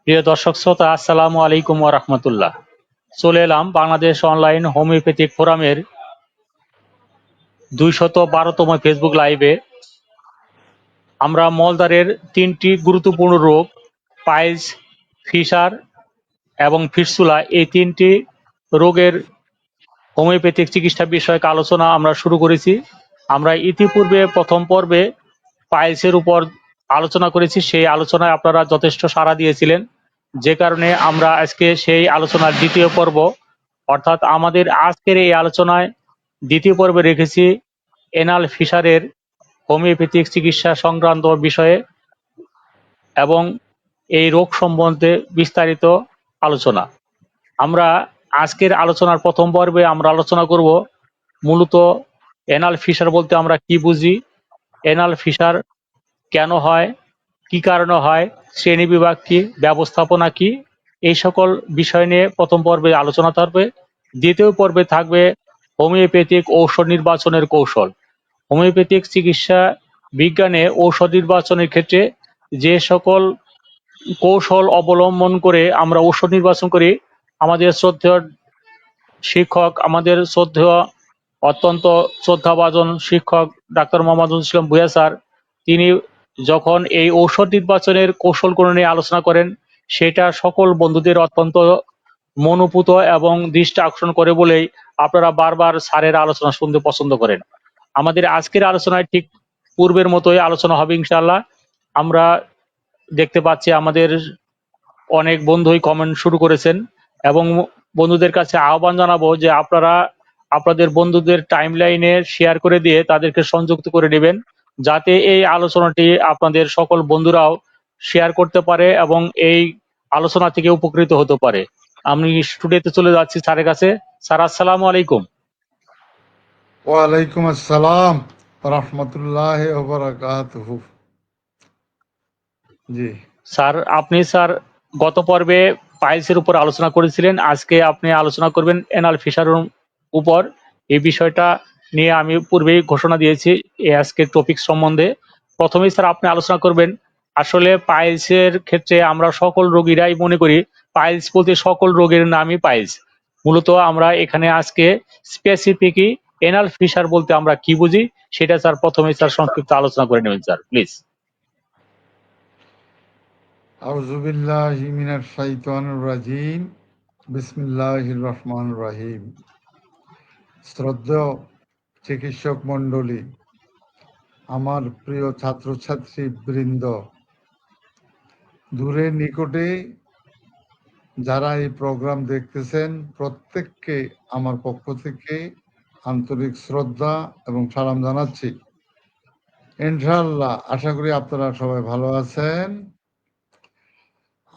প্রিয় দর্শক শ্রোতা, আসসালামু আলাইকুম ওয়া রাহমাতুল্লাহ। চলে এলাম বাংলাদেশ অনলাইন হোমিওপ্যাথিক ফোরামের ২১২তম ফেসবুক লাইভে। আমরা মলদ্বারের ৩টি গুরুত্বপূর্ণ রোগ, পাইলস, ফিশার এবং ফিস্টুলা, এই ৩টি রোগের হোমিওপ্যাথিক চিকিৎসা বিষয়ক আলোচনা আমরা শুরু করেছি। আমরা ইতিপূর্বে প্রথম পর্বে পাইলসের উপর আলোচনা করেছি। সেই আলোচনায় আপনারা যথেষ্ট সাড়া দিয়েছিলেন, যে কারণে আমরা আজকে সেই আলোচনার দ্বিতীয় পর্ব, অর্থাৎ আমাদের আজকের এই আলোচনায় দ্বিতীয় পর্বে রেখেছি এনাল ফিশারের হোমিওপ্যাথিক চিকিৎসা সংক্রান্ত বিষয়ে এবং এই রোগ সম্বন্ধে বিস্তারিত আলোচনা। আমরা আজকের আলোচনার প্রথম পর্বে আমরা আলোচনা করব মূলত এনাল ফিশার বলতে আমরা কি বুঝি, এনাল ফিশার কেন হয়, কি কারণে হয়, শ্রেণীবিভাগ কি, ব্যবস্থাপনা কি, এই সকল বিষয় নিয়ে প্রথম পর্বে আলোচনা থাকবে। দ্বিতীয় পর্বে থাকবে হোমিওপ্যাথিক ঔষধ নির্বাচনের কৌশল। হোমিওপ্যাথিক চিকিৎসা বিজ্ঞানে ঔষধ নির্বাচনের ক্ষেত্রে যে সকল কৌশল অবলম্বন করে আমরা ঔষধ নির্বাচন করি, আমাদের শ্রদ্ধেয় শিক্ষক, আমাদের শ্রদ্ধেয় অত্যন্ত শ্রদ্ধাভাজন শিক্ষক ডাক্তার মোহাম্মদ ইসলাম ভূঁইয়া স্যার, তিনি যখন এই ঔষধ নির্বাচনের কৌশলগুলো নিয়ে আলোচনা করেন, সেটা সকল বন্ধুদের অত্যন্ত মনোপুত এবং দৃষ্টি আকর্ষণ করে বলেই আপনারা বারবার স্যারের আলোচনা শুনতে পছন্দ করেন। আমাদের আজকের আলোচনায় ঠিক পূর্বের মতোই আলোচনা হবে ইনশাআল্লাহ। আমরা দেখতে পাচ্ছি আমাদের অনেক বন্ধুই কমেন্ট শুরু করেছেন এবং বন্ধুদের কাছে আহ্বান জানাবো যে আপনারা আপনাদের বন্ধুদের টাইমলাইনে শেয়ার করে দিয়ে তাদেরকে সংযুক্ত করে নেবেন, যাতে এই আলোচনাটি আপনাদের সকল বন্ধুরাও শেয়ার করতে পারে এবং এই আলোচনা থেকে উপকৃত হতে পারে। আমি স্টুডিওতে চলে যাচ্ছি স্যারের কাছে। স্যার, আসসালামু আলাইকুম। ওয়ালাইকুম আসসালাম রহমতুল্লাহ ওবরাকাতুহু। জি, স্যার, স্যার গত পর্বে পাইলসের উপর আলোচনা করেছিলেন, আজকে আপনি আলোচনা করবেন এনাল ফিশারের উপর। এই বিষয়টা নিয়ে আমি পূর্বেই ঘোষণা দিয়েছি এই আজকের টপিক সম্বন্ধে। প্রথমেই স্যার আপনি আলোচনা করবেন আসলে পাইলসের ক্ষেত্রে আমরা সকল রোগীরাই মনে করি পাইলস বলতে সকল রোগের নামই পাইলস। মূলত আমরা এখানে আজকে স্পেসিফিকই এনাল ফিশার বলতে আমরা কি বুঝি সেটা স্যার প্রথমে স্যার সংক্ষিপ্ত আলোচনা করে নেবেন স্যার, প্লিজ। আউযু বিল্লাহি মিনাশ শাইতানির রাজিম। বিসমিল্লাহির রহমানির রহিম। শ্রদ্ধেয় চিকিৎসক মণ্ডলী, আমার প্রিয় ছাত্রছাত্রী বৃন্দ, দূরে নিকটে যারা এই প্রোগ্রাম দেখতেছেন, প্রত্যেককে আমার পক্ষ থেকে আন্তরিক শ্রদ্ধা এবং সালাম জানাচ্ছি। ইনশাআল্লাহ আশা করি আপনারা সবাই ভালো আছেন।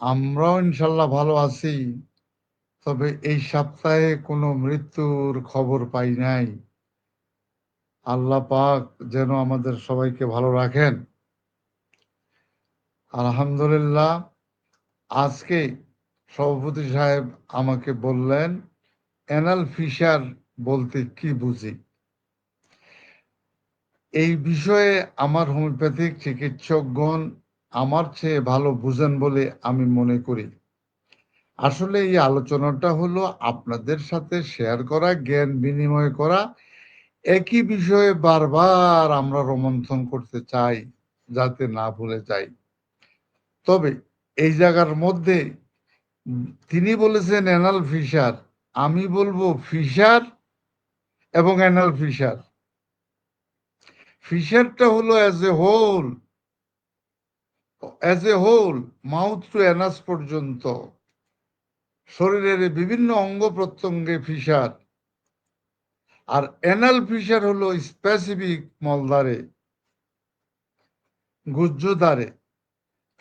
আমরাও ইনশাল্লাহ ভালো আছি। তবে এই সপ্তাহে কোনো মৃত্যুর খবর পাই নাই। আল্লাহ পাক যেন আমাদের সবাইকে ভালো রাখেন। আলহামদুলিল্লাহ, আজকে সভাপতি সাহেব আমাকে বললেন এনাল ফিশার বলতে কি বুঝি। এই বিষয়ে আমার হোমিওপ্যাথিক চিকিৎসকগণ আমার চেয়ে ভালো বুঝেন বলে আমি মনে করি। আসলে এই আলোচনাটা হলো আপনাদের সাথে শেয়ার করা, জ্ঞান বিনিময় করা। একই বিষয়ে বারবার আমরা রোমন্থন করতে চাই, যাতে না ভুলে যাই। তবে এই জায়গার মধ্যে তিনি বলেছেন অ্যানাল ফিশার, আমি বলবো ফিশার এবং অ্যানাল ফিশার। ফিশারটা হলো as a whole mouth to anus পর্যন্ত শরীরের বিভিন্ন অঙ্গ প্রত্যঙ্গে ফিশার। আর অ্যানাল ফিশার হলো স্পেসিফিক মলদ্বারে, গুহ্যদ্বারে।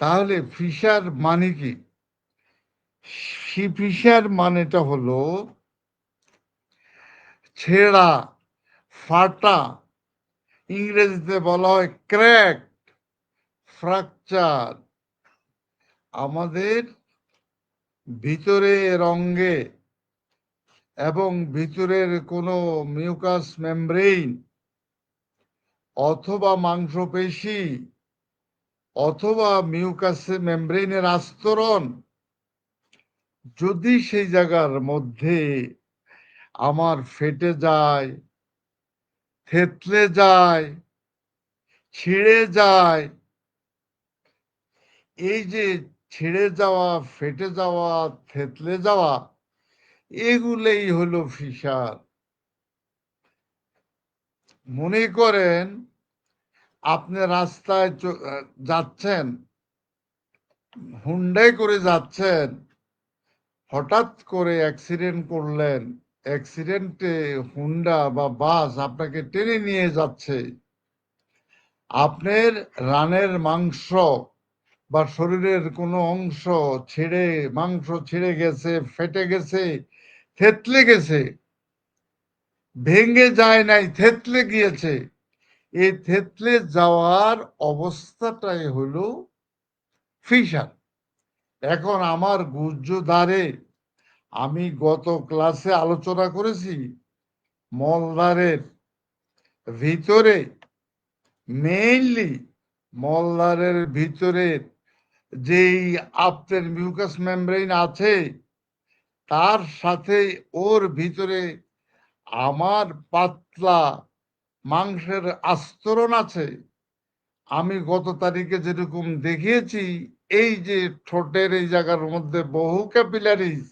তাহলে ফিশার মানে কি? ফিশার মানেটা হলো ছেঁড়া, ফাটা, ইংরেজিতে বলা হয় ক্র্যাক, ফ্র্যাকচার। আমাদের ভিতরের অঙ্গে এবং ভিতরের কোনো মিউকাস মেমব্রেন অথবা মাংসপেশি অথবা মিউকাস মেমব্রেনের আস্তরণ যদি সেই জায়গার মধ্যে আমার ফেটে যায়, থেতলে যায়, ছিঁড়ে যায়, এই যে ছিঁড়ে যাওয়া, ফেটে যাওয়া, থেতলে যাওয়া, এগুলোই হলো ফিসার। মনে করেন আপনি রাস্তায় যাচ্ছেন, হুন্ডাই করে যাচ্ছেন, হঠাৎ করে অ্যাক্সিডেন্ট করলেন, অ্যাক্সিডেন্টে হুন্ডা বা বাস আপনাকে টেনে নিয়ে যাচ্ছে, আপনার রানের মাংস বা শরীরের কোনো অংশ মাংস ছিঁড়ে গেছে, ফেটে গেছে, থেতলে গেছে, ভেঙে যায় নাই, থেতলে গিয়েছে। এই থেতলে যাওয়ার অবস্থাটাই হলো ফিসার। এখন আমার গুহ্যদ্বারে আমি গত ক্লাসে আলোচনা করেছি, মলদ্বারের ভিতরে, মেইনলি মলদ্বারের ভিতরের যেই আপনার মিউকাস মেমব্রেন আছে, তার সাথে ওর ভিতরে আমার পাতলা মাংসের আস্তরণ আছে। আমি গত তারিখে যেরকম দেখিয়েছি, এই যে ঠোঁটের এই জায়গার মধ্যে বহু ক্যাপিলারিজ,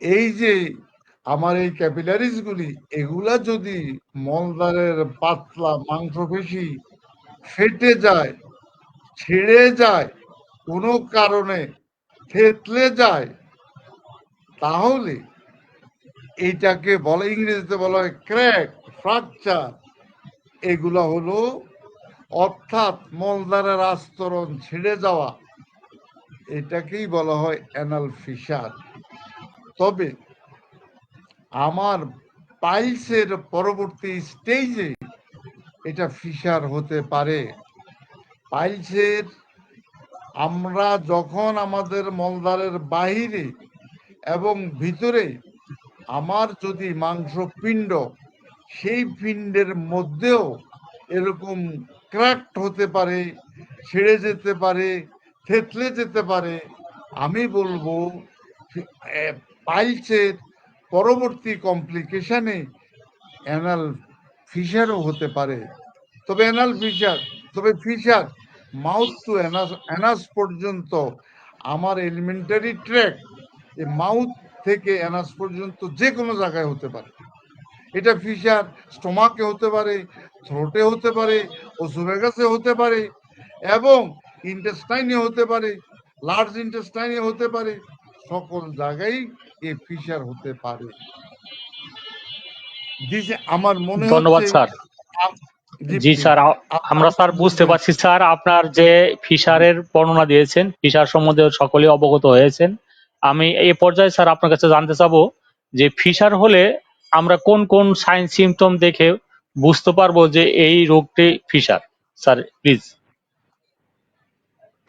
এই যে আমার এই ক্যাপিলারিজ গুলি, এগুলা যদি মলদ্বারের পাতলা মাংসপেশি ফেটে যায়, ছিঁড়ে যায়, কোনো কারণে থেতলে যায়, তাহলে এইটাকে বলে, ইংরেজিতে বলা হয় ক্র্যাক, ফ্র্যাকচার। এগুলা হলো, অর্থাৎ মলদ্বারের আস্তরণ ছিঁড়ে যাওয়া, এটাকেই বলা হয় অ্যানাল ফিসার। তবে আমার পাইলসের পরবর্তী স্টেজে এটা ফিসার হতে পারে। পাইলসের আমরা যখন আমাদের মলদ্বারের বাহিরে এবং ভিতরে আমার যদি মাংসপিণ্ড, সেই পিণ্ডের মধ্যেও এরকম ক্র্যাকড হতে পারে, ছিঁড়ে যেতে পারে, থেতলে যেতে পারে, আমি বলবো পাইলসের পরবর্তী কমপ্লিকেশনে অ্যানাল ফিসারও হতে পারে। তবে ফিসার মাউথ টু অ্যানাস পর্যন্ত, আমার এলিমেন্টারি ট্র্যাক মাউথ থেকে অ্যানাস পর্যন্ত যে কোনো জায়গায় হতে পারে। এটা ফিসার স্টোমাকে হতে পারে, থ্রোটে হতে পারে, ওসোফেগাসে হতে পারে, এবং ইন্টেস্টাইনে হতে পারে, লার্জ ইন্টেস্টাইনে হতে পারে, সকল জায়গায় এই ফিসার হতে পারে। আমার মনে ধন্যবাদ হচ্ছে sir. G G please sir, আমরা স্যার বুঝতে পারছি স্যার, আপনার যে ফিশারের বর্ণনা দিয়েছেন, ফিশার সম্বন্ধে সকলেই অবগত হয়েছেন। আমি এই পর্যায়ে স্যার আপনার কাছে জানতে চাবো যে ফিশার হলে আমরা কোন কোন সাইন সিমটম দেখে বুঝতে পারবো যে এই রোগটি ফিশার। Sir please.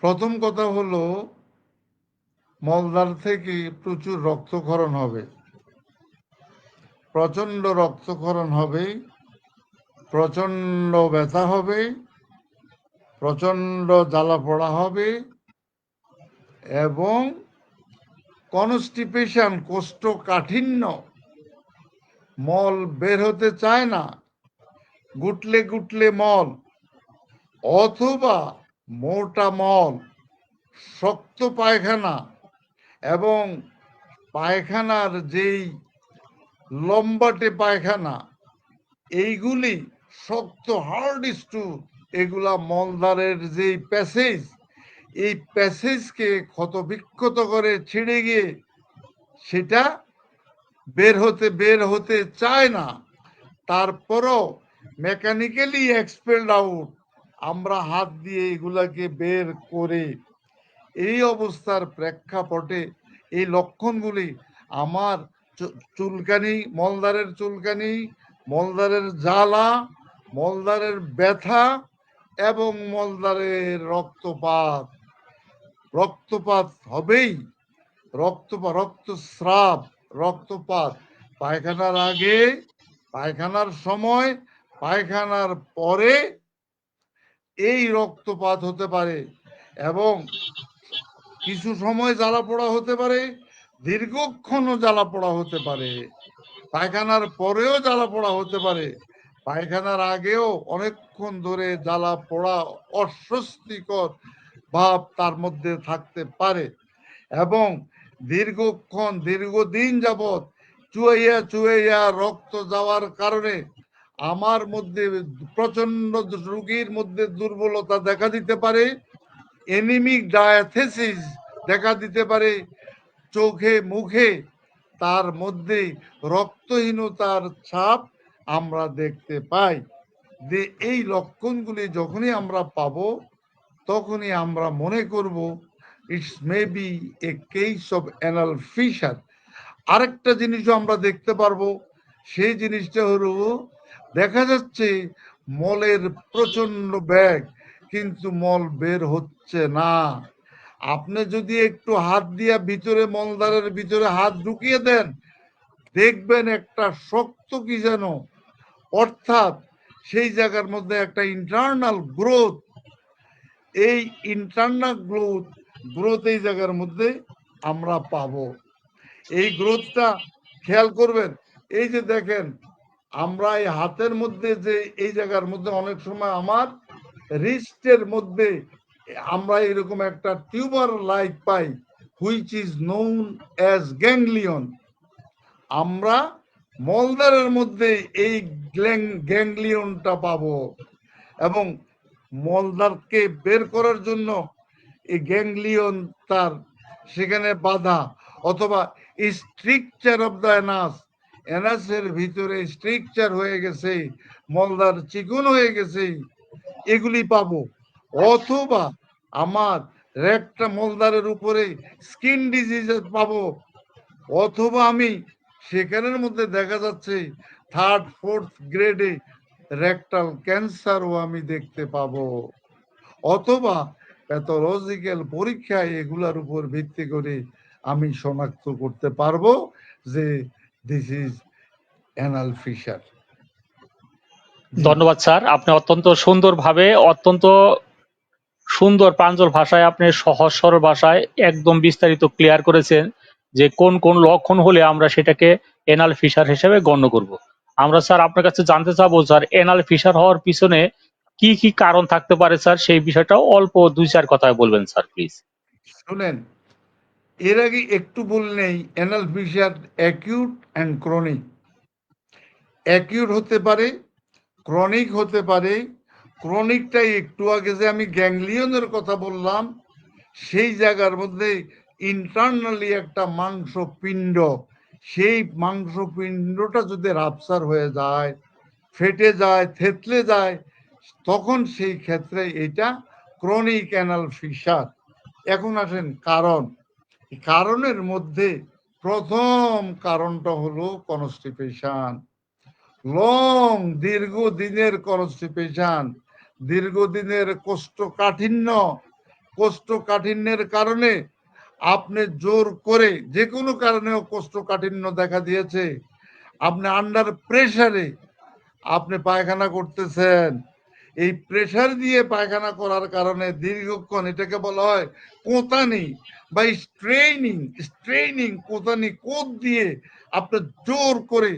প্রথম কথা হলো, মলদ্বার থেকে প্রচুর রক্তক্ষরণ হবে, প্রচন্ড রক্তক্ষরণ হবে, প্রচন্ড ব্যথা হবে, প্রচন্ড জ্বালা পোড়া হবে, এবং কনস্টিপেশন, কোষ্ঠকাঠিন্য, মল বের হতে চায় না, গুটলে গুটলে মল, অথবা মোটা মল, শক্ত পায়খানা, এবং পায়খানার যেই লম্বাটে পায়খানা, এইগুলি শক্ত, হার্ড স্টু, এগুলা মলদ্বারের যেই প্যাসেজ, এই প্যাসেজকে ক্ষতবিক্ষত করে, ছিঁড়ে গিয়ে সেটা বের হতে চায় না। তারপরও মেকানিক্যালি এক্সপেলড আউট, আমরা হাত দিয়ে এগুলাকে বের করে, এই অবস্থার প্রেক্ষাপটে এই লক্ষণগুলি আমার চুলকানি, মলদ্বারের চুলকানি, মলদ্বারের জ্বালা, মলদ্বারের ব্যথা, এবং মলদ্বারের রক্তপাত। রক্তপাত হবেই, রক্তস্রাব, রক্তপাত, পায়খানার আগে, পায়খানার সময়, পায়খানার পরে এই রক্তপাত হতে পারে। এবং কিছু সময় জ্বালা পোড়া হতে পারে, দীর্ঘক্ষণও জ্বালা পোড়া হতে পারে, পায়খানার পরেও জ্বালা পোড়া হতে পারে, পায়খানার আগেও অনেকক্ষণ ধরে জ্বালা পোড়া অস্বস্তিকর ভাব তার মধ্যে থাকতে পারে, এবং দীর্ঘক্ষণ দীর্ঘদিন যাবৎ চুয়াইয়া চুয়াইয়া রক্ত যাওয়ার কারণে আমার মধ্যে প্রচন্ড রোগীর মধ্যে দুর্বলতা দেখা দিতে পারে, এনিমিক ডায়াথেসিস দেখা দিতে পারে, চোখে মুখে তার মধ্যে রক্তহীনতার ছাপ আমরা দেখতে পাই। যে এই লক্ষণগুলি যখনই আমরা পাব, তখনই আমরা মনে করব it's maybe A case of anal fisher. আরেকটা জিনিসও আমরা দেখতে পারবো, সেই জিনিসটা হলো দেখা যাচ্ছে মলের প্রচন্ড ব্যাগ, কিন্তু মল বের হচ্ছে না। আপনি যদি একটু হাত দিয়া ভিতরে মলদ্বারের ভিতরে হাত ঢুকিয়ে দেন, দেখবেন একটা শক্ত কি যেন, অর্থাৎ সেই জায়গার মধ্যে একটা ইন্টারনাল গ্রোথ, এই ইন্টারনাল গ্রোথ এই জায়গার মধ্যে আমরা পাবো। এই গ্রোথটা খেয়াল করবেন। এই যে দেখেন, আমরা এই হাতের মধ্যে যে এই জায়গার মধ্যে অনেক সময় আমার রিস্টের মধ্যে আমরা এরকম একটা tumour like pi, which is known as ganglion. আমরা মলদ্বারের মধ্যে এই গ্যাংলিয়নটা পাবো, এবং মলদ্বারকে বের করার জন্য এই গ্যাংলিয়ন তার সেখানে বাধা, অথবা স্ট্রিকচার অফ দ্য অ্যানাস, অ্যানাসের ভিতরে স্ট্রিকচার হয়ে গেছে, মলদ্বার চিকন হয়ে গেছে, এগুলি পাবো। অথবা আমার রেকটা মলদ্বারের উপরে স্কিন ডিজিজ পাবো, অথবা আমি সেখানের মধ্যে দেখা যাচ্ছে থার্ড ফোর্থ গ্রেডে রেকটাল ক্যান্সারও আমি দেখতে পাবো, অথবা প্যাথোলজিক্যাল পরীক্ষায় এগুলার উপর ভিত্তি করে আমি শনাক্ত করতে পারবো যে দিস ইজ অ্যানাল ফিশার। ধন্যবাদ স্যার, আপনি অত্যন্ত সুন্দরভাবে, অত্যন্ত সুন্দর প্রাঞ্জল ভাষায়, আপনি সহজ সরল ভাষায় একদম বিস্তারিত ক্লিয়ার করেছেন যে কোন কোন লক্ষণ হলে আমরা সেটাকে এনাল ফিশার হিসেবে গণ্য করব। আমরা স্যার আপনার কাছে জানতে চাবো স্যার, এনাল ফিশার হওয়ার পিছনে কি কি কারণ থাকতে পারে স্যার, সেই বিষয়টাও অল্প দুই চার কথায় বলবেন স্যার প্লিজ। শুনেন, এর আগে একটু বললেই anal fisher acute and chronic. Acute হতে পারে, ক্রনিক হতে পারে। ক্রনিকটাই একটু আগে যে আমি গ্যাংলিয়নের কথা বললাম, সেই জায়গার মধ্যে ইন্টারনালি একটা মাংসপিণ্ড, সেই মাংসপিণ্ডটা যদি রাপসার হয়ে যায়, ফেটে যায়, থেতলে যায়, তখন সেই ক্ষেত্রে এটা ক্রনিক অ্যানাল ফিশার। এখন আসেন কারণ। কারণের মধ্যে প্রথম কারণটা হলো কনস্টিপেশন। লং দীর্ঘদিনের কনস্টিপেশন, দীর্ঘদিনের কোষ্ঠকাঠিন্যের কারণে আপনি জোর করে যে কোনো কারণেও কোষ্ঠকাঠিন্য দেখা দিয়েছে, আপনি আন্ডার প্রেসারে আপনি পায়খানা করতেছেন, এই প্রেসার দিয়ে পায়খানা করার কারণে দীর্ঘক্ষণ, এটাকে বলা হয় কোঁতানি বা স্ট্রেইনিং কোঁতানি, কোদ দিয়ে আপনি জোর করে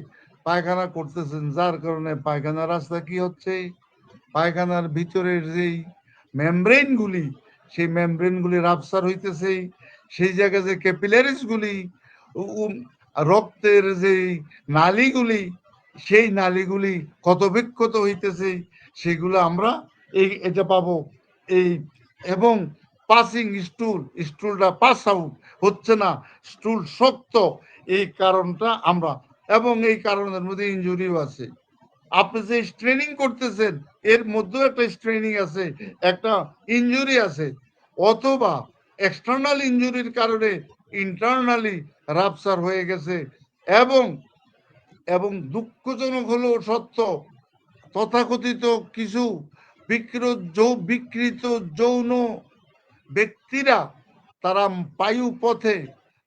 পায়খানা করতেছেন, যার কারণে পায়খানা রাস্তা কি হচ্ছে, পায়খানার ভিতরের যেই মেমব্রেনগুলি, সেই মেমব্রেনগুলি রাপসার হইতেছে, সেই জায়গায় যে ক্যাপিলারিসগুলি, রক্তের যে নালীগুলি, সেই নালীগুলি ক্ষতবিক্ষত হইতেছে, সেগুলো আমরা এটা পাবো। এই এবং পাসিং স্টুলটা পাস আউট হচ্ছে না, স্টুল শক্ত, এই কারণটা আমরা, এবং এই কারণের মধ্যে ইনজুরিও আছে। আপনি যে স্ট্রেনিং করতেছেন, এর মধ্যেও একটা স্ট্রেনিং আছে, একটা ইনজুরি আছে, অথবা এক্সটার্নাল ইনজুরির কারণে ইন্টারনালি রাপসার হয়ে গেছে। এবং এবং দুঃখজনক হলেও সত্য, তথাকথিত কিছু বিকৃত যৌন ব্যক্তিরা, তারা বায়ু পথে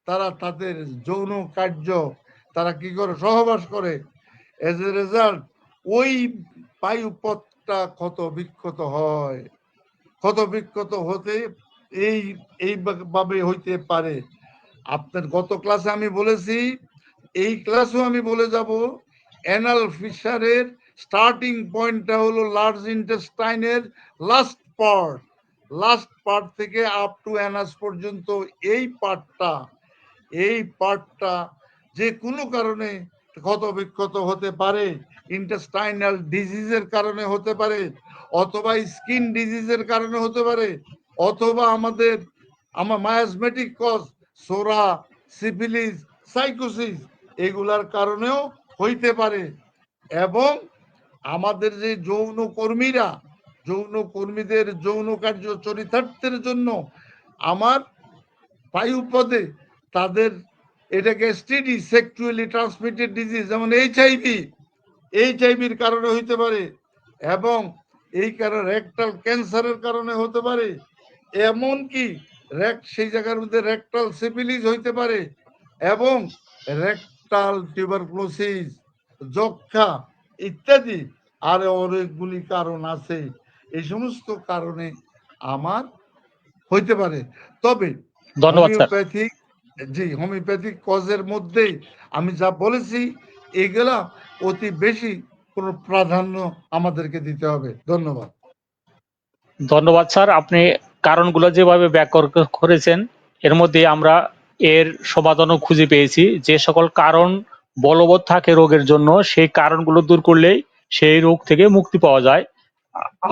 তারা তাদের যৌন কার্য তারা কি করে, সহবাস করে, এজ এ রেজাল্ট ওই বায়ু পথটা ক্ষত বিক্ষত হয়, ক্ষত বিক্ষত হতে এই এইভাবে হইতে পারে। আপনার গত ক্লাসে আমি বলেছি, এই ক্লাসেও আমি বলে যাব, অ্যানাল ফিশারের স্টার্টিং পয়েন্টটা হলো লার্জ ইন্টেস্টাইনের লাস্ট পার্ট থেকে আপ টু অ্যানাস পর্যন্ত এই পার্টটা যে কোনো কারণে ক্ষত বিক্ষত হতে পারে, ইন্টেস্টাইনাল ডিজিজের কারণে হতে পারে, অথবা স্কিন ডিজিজের কারণে হতে পারে, অথবা আমার মায়াজমেটিক কজ, সোরা, সিফিলিস, সাইকোসিস, এগুলার কারণেও হইতে পারে। এবং আমাদের যে যৌন কর্মীদের যৌন কার্য চরিতার্থের জন্য আমার বায়ুপদে তাদের এটাকে এসটিডি, সেক্সুয়ালি ট্রান্সমিটেড ডিজিজ, যেমন এইচআইভির কারণে হইতে পারে, এবং এই কারণে রেকটাল ক্যান্সারের কারণে হতে পারে, এমনকি সেই জায়গার মধ্যে রেকটাল সিফিলিস হইতে পারে, এবং রেকটাল টিউবারকুলোসিস, যক্ষা ইত্যাদি আরো অনেকগুলি কারণ আছে। এই সমস্ত কারণে আমার হইতে পারে। তবে ধন্যবাদ স্যার। হোমিওপ্যাথিক কজের মধ্যে আমি যা বলেছি এগুলা অতি বেশি কোনো প্রাধান্য আমাদেরকে দিতে হবে। ধন্যবাদ। ধন্যবাদ স্যার, আপনি কারণগুলো যেভাবে ব্যাখ্যা করেছেন এর মধ্যে আমরা এর সমাধানও খুঁজে পেয়েছি। যে সকল কারণ বলবৎ থাকে রোগের জন্য, সেই কারণগুলো দূর করলেই সেই রোগ থেকে মুক্তি পাওয়া যায়।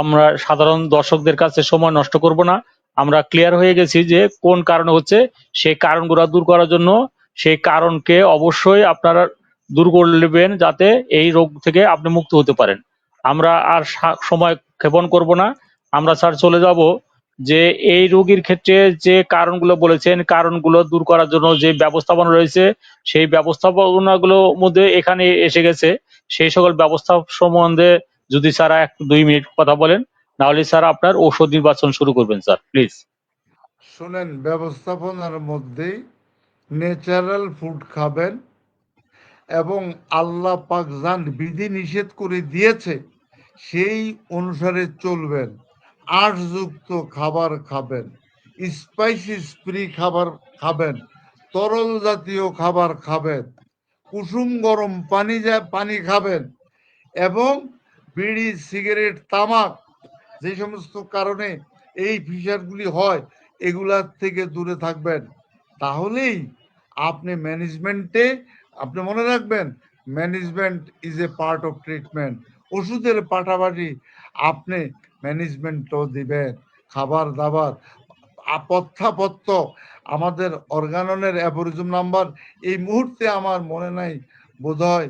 আমরা সাধারণ দর্শকদের কাছে সময় নষ্ট করব না, আমরা ক্লিয়ার হয়ে গেছি যে কোন কারণে হচ্ছে। সেই কারণগুলো দূর করার জন্য সেই কারণকে অবশ্যই আপনারা দূর করবেন যাতে এই রোগ থেকে আপনি মুক্ত হতে পারেন। আমরা আর সময় ক্ষেপণ করব না, আমরা স্যার চলে যাব যে এই রোগীর ক্ষেত্রে যে কারণগুলো বলেছেন, কারণগুলো দূর করার জন্য যে ব্যবস্থাপনা রয়েছে, সেই ব্যবস্থাপনাগুলোর মধ্যে এখানে এসে গেছে। সেই সকল ব্যবস্থা সম্বন্ধে যদি স্যার 1-2 মিনিট কথা বলেন, নাহলে স্যার আপনার ঔষধ নির্বাচন শুরু করবেন স্যার, প্লিজ। শুনেন, ব্যবস্থাপনার মধ্যে ন্যাচারাল ফুড খাবেন, এবং আল্লাহ পাক জান বিধি নিষেধ করে দিয়েছে সেই অনুসারে চলবেন। আঁশযুক্ত খাবার খাবেন, স্পাইসিস ফ্রি খাবার খাবেন, তরল জাতীয় খাবার খাবেন, কুসুম গরম পানি খাবেন, এবং বিড়ি, সিগারেট, তামাক, যে সমস্ত কারণে এই ফিশারগুলি হয় এগুলার থেকে দূরে থাকবেন। তাহলেই আপনি আপনি মনে রাখবেন, management is a part of treatment. ওষুধের পাশাপাশি আপনি ম্যানেজমেন্টও দিবেন, খাবার দাবার পথ্যাপত্য। আমাদের অর্গাননের অ্যাপোরিজম নাম্বার এই মুহূর্তে আমার মনে নাই, বোধ হয়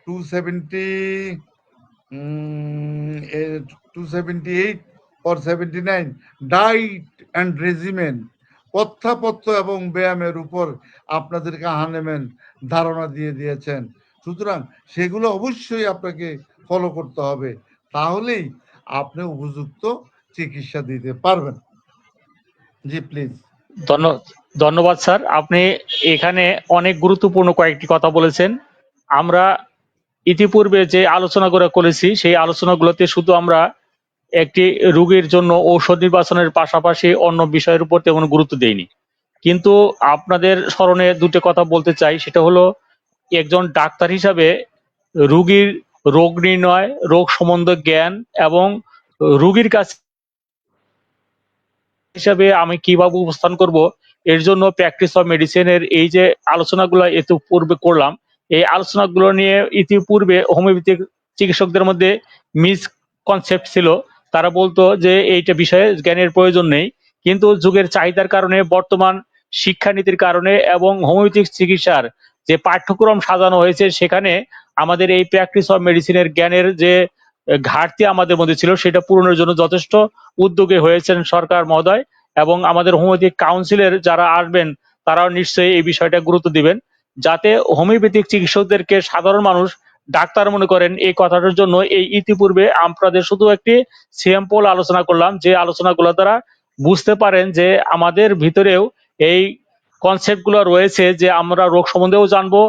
278 or 79, ডাইট অ্যান্ড রেজিমেন, পথ্যাপত্য এবং ব্যায়ামের উপর আপনাদেরকে হানেমেন ধারণা দিয়ে দিয়েছেন। সুতরাং সেগুলো অবশ্যই আপনাকে ফলো করতে হবে, তাহলেই আপনি উপযুক্ত চিকিৎসা দিতে পারবেন। জি প্লিজ। ধন্যবাদ স্যার, আপনি এখানে অনেক গুরুত্বপূর্ণ কয়েকটি কথা বলেছেন। আমরা ইতিপূর্বে যে আলোচনাগুলো করেছি সেই আলোচনাগুলোতে শুধু আমরা একটি রোগীর জন্য ঔষধ নির্বাচনের পাশাপাশি অন্য বিষয়ের উপর তেমন গুরুত্ব দেইনি। কিন্তু আপনাদের স্মরণে দুটো কথা বলতে চাই, সেটা হলো একজন ডাক্তার হিসাবে রোগীর রোগ নির্ণয়, রোগ সম্বন্ধে জ্ঞান এবং রোগীর কাছে হিসাবে আমি কিভাবে উপস্থান করব, এর জন্য প্র্যাকটিস অফ মেডিসিনের এই যে আলোচনাগুলো পূর্বে করলাম, এই আলোচনাগুলো নিয়ে ইতিপূর্বে হোমিওপ্যাথিক চিকিৎসকদের মধ্যে মিসকনসেপ্ট ছিল। তারা বলতো যে এইটা বিষয়ে জ্ঞানের প্রয়োজন নেই, কিন্তু যুগের চাহিদার কারণে, বর্তমান শিক্ষানীতির কারণে এবং হোমিওপ্যাথিক চিকিৎসার যে পাঠ্যক্রম সাজানো হয়েছে সেখানে আমাদের এই প্র্যাকটিস অফ মেডিসিনের জ্ঞানের যে ঘাটতি আমাদের মধ্যে ছিল সেটা পূরণের জন্য যথেষ্ট উদ্যোগী হয়েছেন সরকার মহোদয়, এবং আমাদের হোমিওপ্যাথিক কাউন্সিলের যারা আসবেন তারাও নিশ্চয়ই এই বিষয়টা গুরুত্ব দিবেন, যাতে হোমিওপ্যাথিক চিকিৎসকদেরকে সাধারণ মানুষ ডাক্তার মনে করেন। এই কথাটার জন্য এই ইতিপূর্বে আপনাদের শুধু একটি স্যাম্পল আলোচনা করলাম, যে আলোচনাগুলো দ্বারা বুঝতে পারেন যে আমাদের ভিতরেও এই কনসেপ্টগুলো রয়েছে, যে আমরা রোগ সম্বন্ধেও জানবো,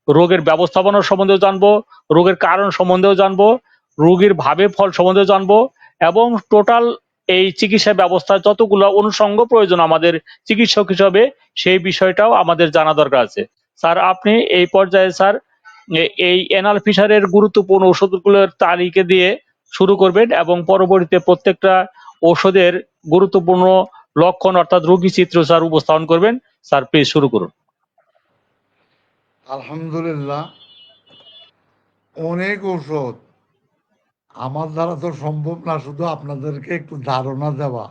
রোগের ব্যবস্থাপনার সম্বন্ধেও জানবো, রোগের কারণ সম্বন্ধেও জানবো, রোগীর ভাবে ফল সম্বন্ধেও জানবো, এবং টোটাল এই চিকিৎসা ব্যবস্থার যতগুলো অনুষঙ্গ প্রয়োজন আমাদের চিকিৎসক হিসাবে, সেই বিষয়টাও আমাদের জানা দরকার আছে। স্যার, আপনি এই পর্যায়ে স্যার এই এনাল ফিশারের গুরুত্বপূর্ণ ওষুধগুলোর তালিকা দিয়ে শুরু করবেন এবং পরবর্তীতে প্রত্যেকটা ওষুধের গুরুত্বপূর্ণ লক্ষণ অর্থাৎ রোগী চিত্র স্যার উপস্থাপন করবেন। স্যার, প্লিজ শুরু করুন। আলহামদুলিল্লাহ, অনেক ঔষধ। আমার দ্বারা তো সম্ভব না শুধু আপনাদেরকে একটু ধারণা দেওয়া।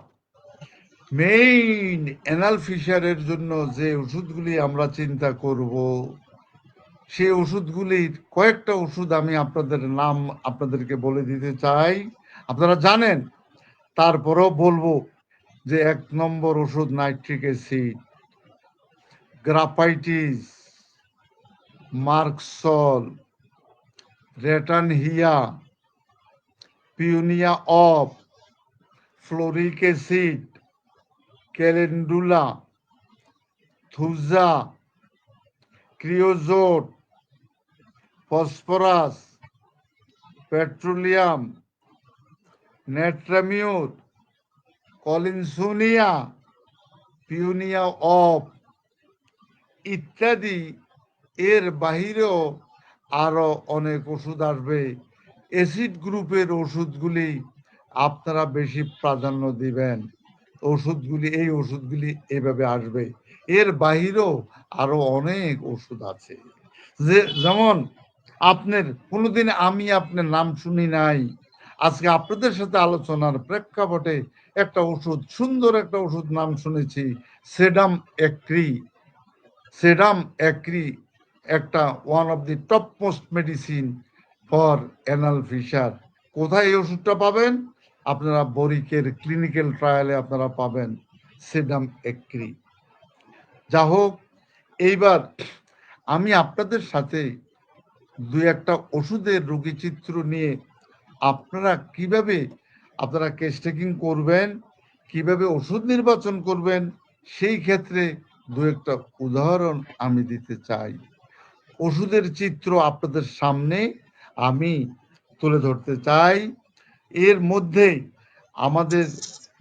মেইন এনাল ফিশারের জন্য যে ওষুধগুলি আমরা চিন্তা করব, সেই ওষুধগুলির কয়েকটা ওষুধ আমি আপনাদের নাম আপনাদেরকে বলে দিতে চাই। আপনারা জানেন, তারপরেও বলবো যে 1 নম্বর ওষুধ nitric acid, graphites, merc sol, ratanhia, paeonia off, fluoric acid, calendula, thuja, creosote, phosphorus, petroleum, natrum mur, collinsonia, paeonia off ইত্যাদি। এর বাহিরেও আরো অনেক ওষুধ আসবে। অ্যাসিড গ্রুপের ওষুধগুলি আপনারা বেশি প্রাধান্য দিবেন। এই ওষুধগুলি এভাবে আসবে। এর বাহিরেও আরো অনেক ওষুধ আছে, যেমন আপনার কোনোদিন আমি আপনার নাম শুনি নাই, আজকে আপনাদের সাথে আলোচনার প্রেক্ষাপটে একটা ওষুধ, সুন্দর একটা ওষুধ নাম শুনেছি, সেডাম অ্যাক্রি। সেডাম অ্যাক্রি একটা one of the top most medicine for anal fisher. কোথায় এই ওষুধটা পাবেন? আপনারা বরিকের ক্লিনিক্যাল ট্রায়ালে আপনারা পাবেন সেডাম অ্যাক্রি। যা হোক, এইবার আমি আপনাদের সাথে দুই একটা ওষুধের রোগী চিত্র নিয়ে আপনারা কিভাবে আপনারা কেস টেকিং করবেন, কিভাবে ওষুধ নির্বাচন করবেন, সেই ক্ষেত্রে দু একটা উদাহরণ আমি দিতে চাই। ওষুধের চিত্র আপনাদের সামনে আমি তুলে ধরতে চাই। এর মধ্যে আমাদের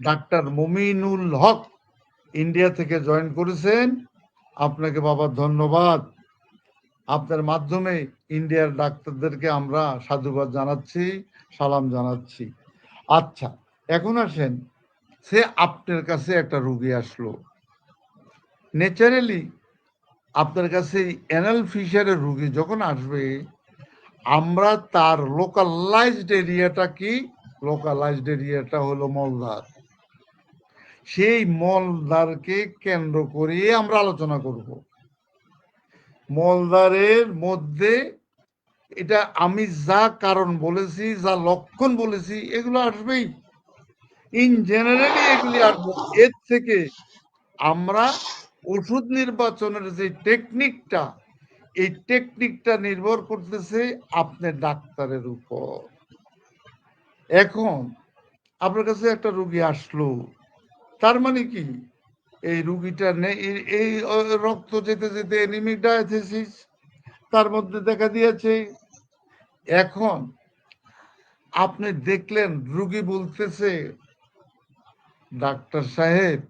ডাক্তার মমিনুল হক ইন্ডিয়া থেকে জয়েন করেছেন। আপনাকে বাবা ধন্যবাদ। আপনার মাধ্যমে ইন্ডিয়ার ডাক্তারদেরকে আমরা সাধুবাদ জানাচ্ছি, সালাম জানাচ্ছি। আচ্ছা, এখন আসেন, সে আপনার কাছে একটা রোগী আসলো, ন্যাচারালি আপনার কাছে অ্যানাল ফিশারের রোগী যখন আসবে, আমরা তার লোকালাইজড এরিয়াটা কি? লোকালাইজড এরিয়াটা হলো মলদ্বার। সেই মলদ্বারকে কেন্দ্র করে আমরা আলোচনা করব। মলদ্বারের মধ্যে এটা আমি যা কারণ বলেছি, যা লক্ষণ বলেছি, এগুলো আসবেই, ইন জেনারেলি এগুলি আসবে। এর থেকে আমরা ওষুধ নির্বাচনের যে টেকনিকটা, এই টেকনিকটা নির্ভর করতেছে আপনার ডাক্তারের উপর। এখন আপনার কাছে একটা রোগী আসলো, তার মানে কি এই রোগীটা এই রক্ত যেতে যেতে অ্যানিমিক ডায়াথেসিস তার মধ্যে দেখা দিয়েছে। এখন আপনি দেখলেন রোগী বলতেছে, ডাক্তার সাহেব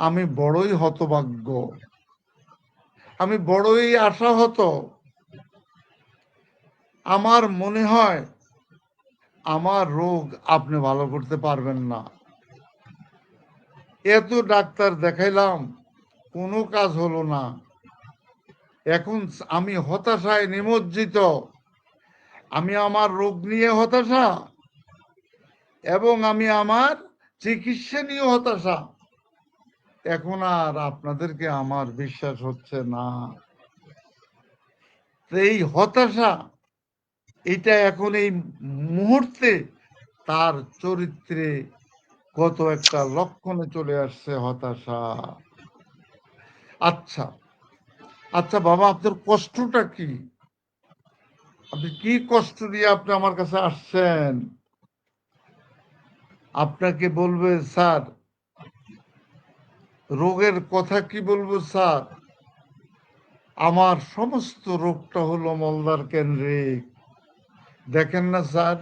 আমি বড়ই হতভাগ্য, আমি বড়ই আশাহত, আমার মনে হয় আমার রোগ আপনি ভালো করতে পারবেন না। এত ডাক্তার দেখাইলাম, কোনো কাজ হলো না। এখন আমি হতাশায় নিমজ্জিত, আমি আমার রোগ নিয়ে হতাশা এবং আমি আমার চিকিৎসা নিয়ে হতাশা। এখন আর আপনাদেরকে আমার বিশ্বাস হচ্ছে না। এই হতাশা, এটা এখন এই মুহূর্তে তার চরিত্রে কত একটা লক্ষণে চলে আসছে হতাশা। আচ্ছা আচ্ছা বাবা, আপনার কষ্টটা কি? আপনি কি কষ্ট দিয়ে আপনি আমার কাছে আসছেন? আপনাকে বলবে স্যার, রোগের কথা কি বলবো স্যার, আমার সমস্ত রোগটা হলো মলদ্বার কেন্দ্রিক। দেখেন না স্যার,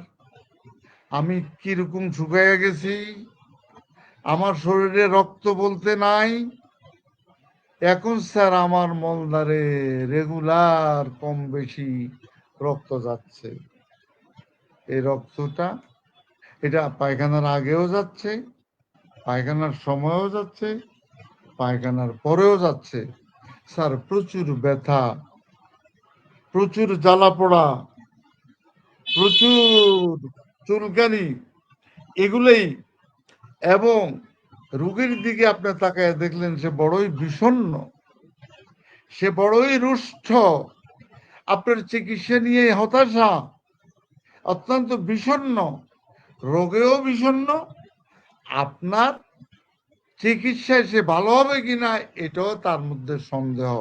আমি কিরকম শুকাইয়া গেছি, আমার শরীরে রক্ত বলতে নাই। এখন স্যার আমার মলদারে রেগুলার কম বেশি রক্ত যাচ্ছে। এই রক্তটা এটা পায়খানার আগেও যাচ্ছে, পায়খানার সময়ও যাচ্ছে, পায়খানার পরেও যাচ্ছে। স্যার প্রচুর ব্যথা, প্রচুর জ্বালা পোড়া, প্রচুর চুলকানি, এগুলোই। এবং রোগীর দিকে আপনি তাকায় দেখলেন সে বড়ই বিষণ্ণ, সে বড়ই রুষ্ট, আপনার চিকিৎসা নিয়ে হতাশা, অত্যন্ত বিষণ্ণ, রোগেও বিষণ্ণ, আপনার চিকিৎসায় সে ভালো হবে কিনা এটাও তার মধ্যে সন্দেহ।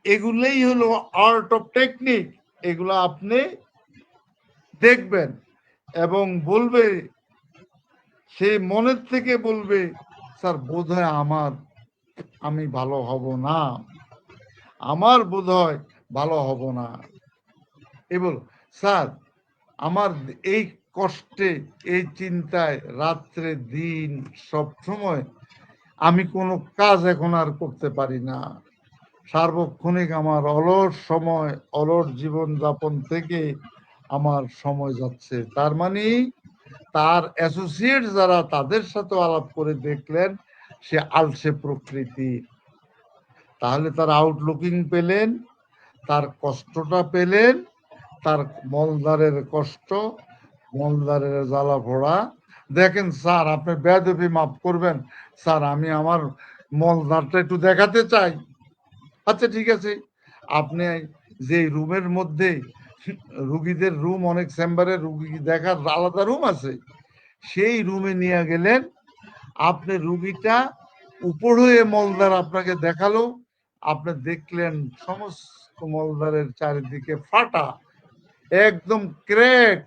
এগুলোই হলো আর্ট অফ টেকনিক। এগুলো আপনি দেখবেন এবং বলবে, সে মনের থেকে বলবে স্যার বোধহয় আমি ভালো হব না, আমার বোধহয় ভালো হব না। এবার স্যার আমার এই কষ্টে, এই চিন্তায় রাত্রে দিন সব সময় আমি কোনো কাজ এখন আর করতে পারি না। সার্বক্ষণিক আমার অলস সময়, অলস জীবন যাপন থেকে আমার সময় যাচ্ছে। তার মানে তার অ্যাসোসিয়েট যারা, তাদের সাথে আলাপ করে দেখলেন সে আলসে প্রকৃতি। তাহলে তার আউটলুকিং পেলেন, তার কষ্টটা পেলেন, তার মলদারের কষ্ট, মলদারের জ্বালা পোড়া। দেখেন স্যার, আপনি বেয়াদবি মাফ করবেন স্যার, আমি আমার মলদারটা একটু দেখাতে চাই। আচ্ছা ঠিক আছে, আপনি যে রুমের মধ্যে, রুগীদের রুম, অনেক চেম্বারে রুগী দেখার আলাদা রুম আছে, সেই রুমে নিয়ে গেলেন। আপনি রুগীটা উপর হয়ে মলদার আপনাকে দেখালো, আপনি দেখলেন সমস্ত মলদারের চারিদিকে ফাটা, একদম ক্র্যাক,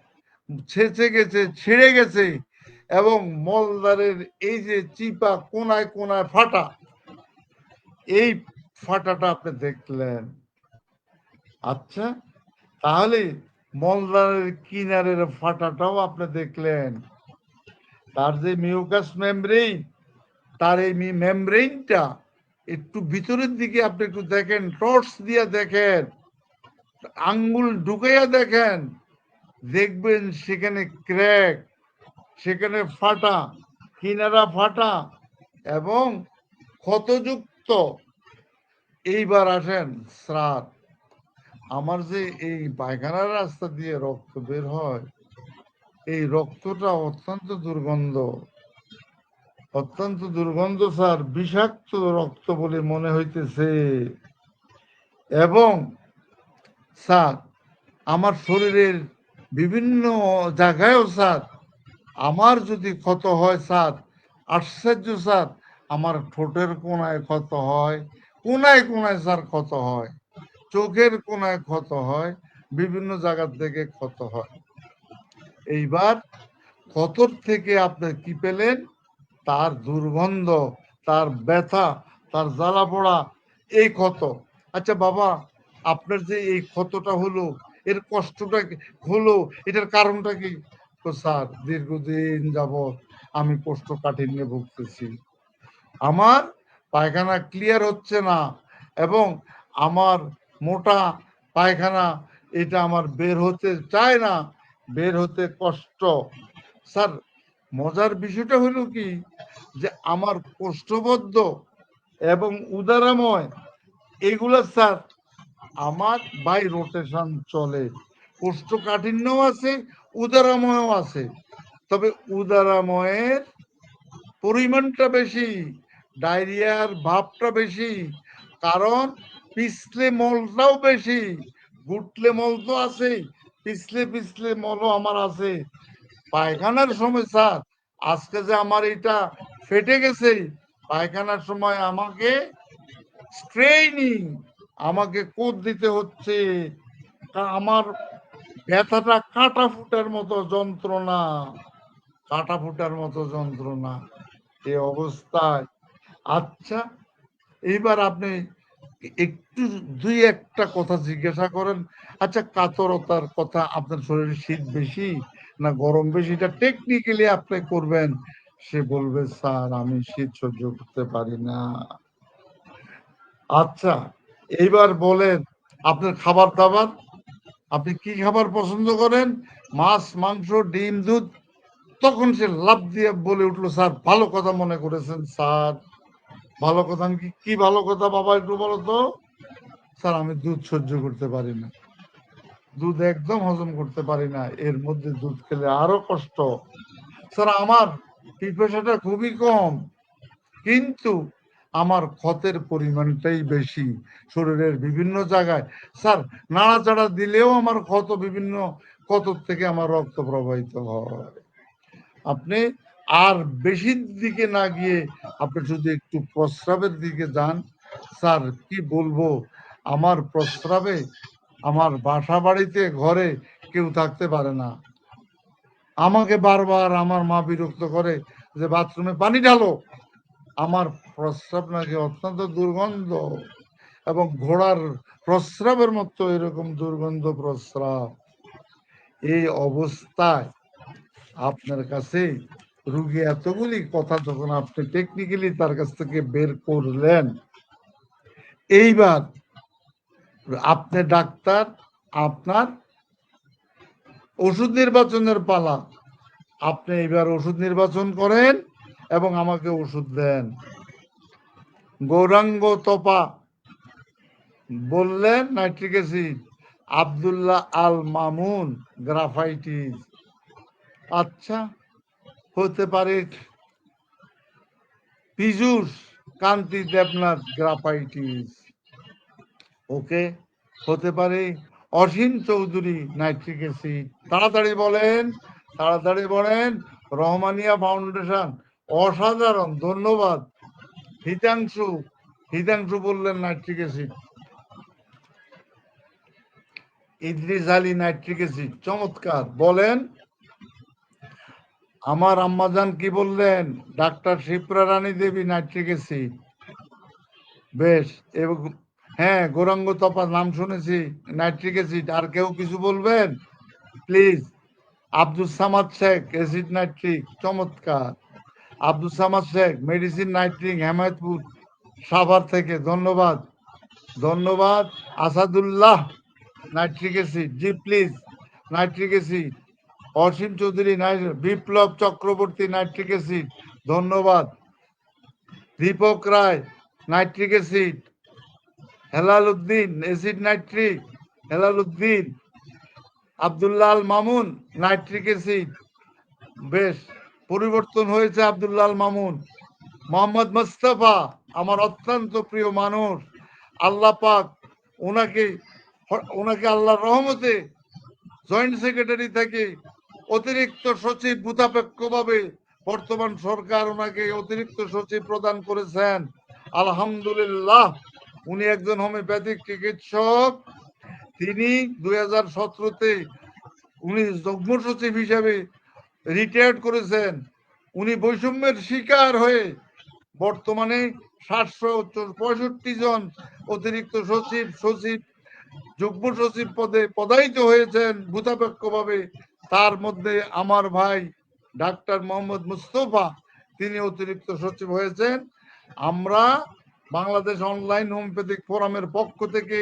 ছেঁচে গেছে, ছিঁড়ে গেছে, এবং মলদারের এই যে চিপা কোনায় কোনায় ফাটা, এই ফাটাটা আপনি দেখলেন। আচ্ছা, তাহলে মলদারের কিনারের ফাটাটাও আপনি দেখলেন। তার যে মিউকাস মেমব্রেন, তার এই মেমব্রেনটা একটু ভিতরের দিকে আপনি একটু দেখেন, টর্চ দিয়ে দেখেন, আঙ্গুল ঢুকাইয়া দেখেন, দেখবেন সেখানে ক্র্যাক, সেখানে ফাটা, কিনারা ফাটা এবং ক্ষতযুক্ত। এইবার আসেন স্যার, আমার যে এই পায়খানার রাস্তা দিয়ে রক্ত বের হয়, এই রক্তটা অত্যন্ত দুর্গন্ধ, অত্যন্ত দুর্গন্ধ স্যার, বিষাক্ত রক্ত বলে মনে হইতেছে। এবং স্যার আমার শরীরের বিভিন্ন জায়গায়ও স্যার, আমার যদি ক্ষত হয় স্যার, আশ্চর্য স্যার, আমার ঠোঁটের কোনায় ক্ষত হয়, কোনায় কোনায় স্যার ক্ষত হয়, চোখের কোনায় ক্ষত হয়, বিভিন্ন জায়গা থেকে ক্ষত হয়। এইবার ক্ষতর থেকে আপনি কি পেলেন? তার দুর্গন্ধ, তার ব্যথা, তার জ্বালা পোড়া, এই ক্ষত। আচ্ছা বাবা, আপনার যে এই ক্ষতটা হলো, এর কষ্টটা হলো, এটার কারণটা কি? তো স্যার দীর্ঘদিন যাবৎ আমি কোষ্ঠকাঠিন্যে ভুগতেছি, আমার পায়খানা ক্লিয়ার হচ্ছে না, এবং আমার মোটা পায়খানা, এটা আমার বের হতে চায় না, বের হতে কষ্ট। স্যার মজার বিষয়টা হলো কি, যে আমার কোষ্ঠবদ্ধ এবং উদারাময়, এগুলা স্যার আমার বাই রোটেশন চলে, কোষ্ঠকাঠিন্যও আছে, উদারাময়ও আছে। তবে উদারাময়ের পরিমাণটা বেশি, ডায়রিয়ার ভাবটা বেশি, কারণ পিছলে মলটাও বেশি। গুটলে মল তো আছে, পিছলে পিছলে মলও আমার আছে। পায়খানার সময় স্যার, আজকে যে আমার এটা ফেটে গেছে, পায়খানার সময় আমাকে স্ট্রেইনিং, আমাকে কোদ দিতে হচ্ছে, আমার ব্যথাটা কাটা ফুটার মতো যন্ত্রণা, কাটা ফুটার মতো যন্ত্রণা এই অবস্থায়। আচ্ছা, এইবার আপনি একটু দুই একটা কথা জিজ্ঞাসা করেন। আচ্ছা, কাতরতার কথা, আপনার শরীরে শীত বেশি না গরম বেশি, এটা টেকনিক্যালি আপনি করবেন। সে বলবে স্যার আমি শীত সহ্য করতে পারি না। আচ্ছা, এইবার বলেন আপনার খাবার দাবার, আপনি কি খাবার পছন্দ করেন? মাছ, মাংস, ডিম, দুধ। তখন সে লাফ দিয়ে বলে উঠলো, স্যার ভালো কথা মনে করেছেন স্যার, ভালো কথা। আমি কি ভালো কথা বাবা একটু বলো তো? স্যার আমি দুধ সহ্য করতে পারি না, দুধ একদম হজম করতে পারি না, এর মধ্যে দুধ খেলে আরো কষ্ট। স্যার আমার পিপাসাটা খুবই কম, কিন্তু আমার ক্ষতের পরিমাণটাই বেশি শরীরের বিভিন্ন জায়গায়। স্যার নাড়াচাড়া দিলেও আমার ক্ষত, বিভিন্ন ক্ষত থেকে আমার রক্ত প্রবাহিত হয়। আপনি আর বেশির দিকে না গিয়ে আপনি যদি একটু প্রস্রাবের দিকে যান, স্যার কি বলবো, আমার প্রস্রাবে আমার বাসা বাড়িতে ঘরে কেউ থাকতে পারে না। আমাকে বারবার আমার মা বিরক্ত করে যে বাথরুমে পানি ঢালো। আমার প্রস্রাব নাকি অত্যন্ত দুর্গন্ধ, এবং ঘোড়ার প্রস্রাবের মতো এরকম দুর্গন্ধ প্রস্রাব। এই অবস্থায় আপনার কাছে রুগী এতগুলি কথা যখন আপনি টেকনিক্যালি তার কাছ থেকে বের করলেন, এইবার আপনি ডাক্তার, আপনার ওষুধ নির্বাচনের পালা। আপনি এবার ওষুধ নির্বাচন করেন এবং আমাকে ওষুধ দেন। গৌরাঙ্গ তপা বললেন nitric acid. Abdullah Al Mamun graphites. আচ্ছা, হতে পারে পীযূষ কান্তি দেবনাথ গ্রাফাইটিস। ওকে, হতে পারে অসীম চৌধুরী নাইট্রিক অ্যাসিড। তাড়াতাড়ি বলেন, তাড়াতাড়ি বলেন। রহমানিয়া ফাউন্ডেশন, অসাধারণ, ধন্যবাদ। হিতাংশু, হিতাংশু বললেন nitric acid. Idris Ali nitric acid, চমৎকার। বলেন আমার আম্মাজান কি বললেন? ডাক্তার শিপ্রা রানী দেবী নাইট্রিক অ্যাসিড। বেশ, এবং হ্যাঁ গৌরাঙ্গ তপা নাম শুনেছি, নাইট্রিক অ্যাসিড। আর কেউ কিছু বলবেন please? Abdul Samad Sheikh acid nitric, চমৎকার। আব্দুল সামাদ শেখ মেডিসিন নাইট্রিক, হেমায়তপুর সাভার থেকে, ধন্যবাদ, ধন্যবাদ। আসাদুল্লাহ নাইট্রিক অ্যাসিড, জি please nitric acid. Ashim Chowdhury Biplob Chakraborty nitric acid, ধন্যবাদ। Dipak Roy nitric acid. Helal Uddin acid nitric, Helal Uddin. Abdullah Al Mamun nitric acid. বেশ, পরিবর্তন হয়েছে আব্দুল্লাহ আল মামুন। মোহাম্মদ মোস্তফা আমার অত্যন্ত প্রিয় মানুষ, আল্লাহ পাক ওনাকে, ওনাকে আল্লাহর রহমতে জয়েন্ট সেক্রেটারি থেকে অতিরিক্ত সচিব ভূতাপেক্ষভাবে বর্তমান সরকার ওনাকে অতিরিক্ত সচিব প্রদান করেছেন, আলহামদুলিল্লাহ। উনি একজন হোমিওপ্যাথিক চিকিৎসক। তিনি 2017-তে উনি যুগ্ম সচিব হিসেবে রিটায়ার্ড করেছেন। উনি বৈষম্যের শিকার হয়ে বর্তমানে 765 জন অতিরিক্ত সচিব, সচিব, যুগ্ম সচিব পদে পদায়িত হয়েছেন ভূতাপেক্ষভাবে। তার মধ্যে আমার ভাই ডাক্তার মোহাম্মদ মুস্তফা, তিনি অতিরিক্ত সচিব হয়েছেন। আমরা বাংলাদেশ অনলাইন হোমিওপ্যাথিক ফোরামের পক্ষ থেকে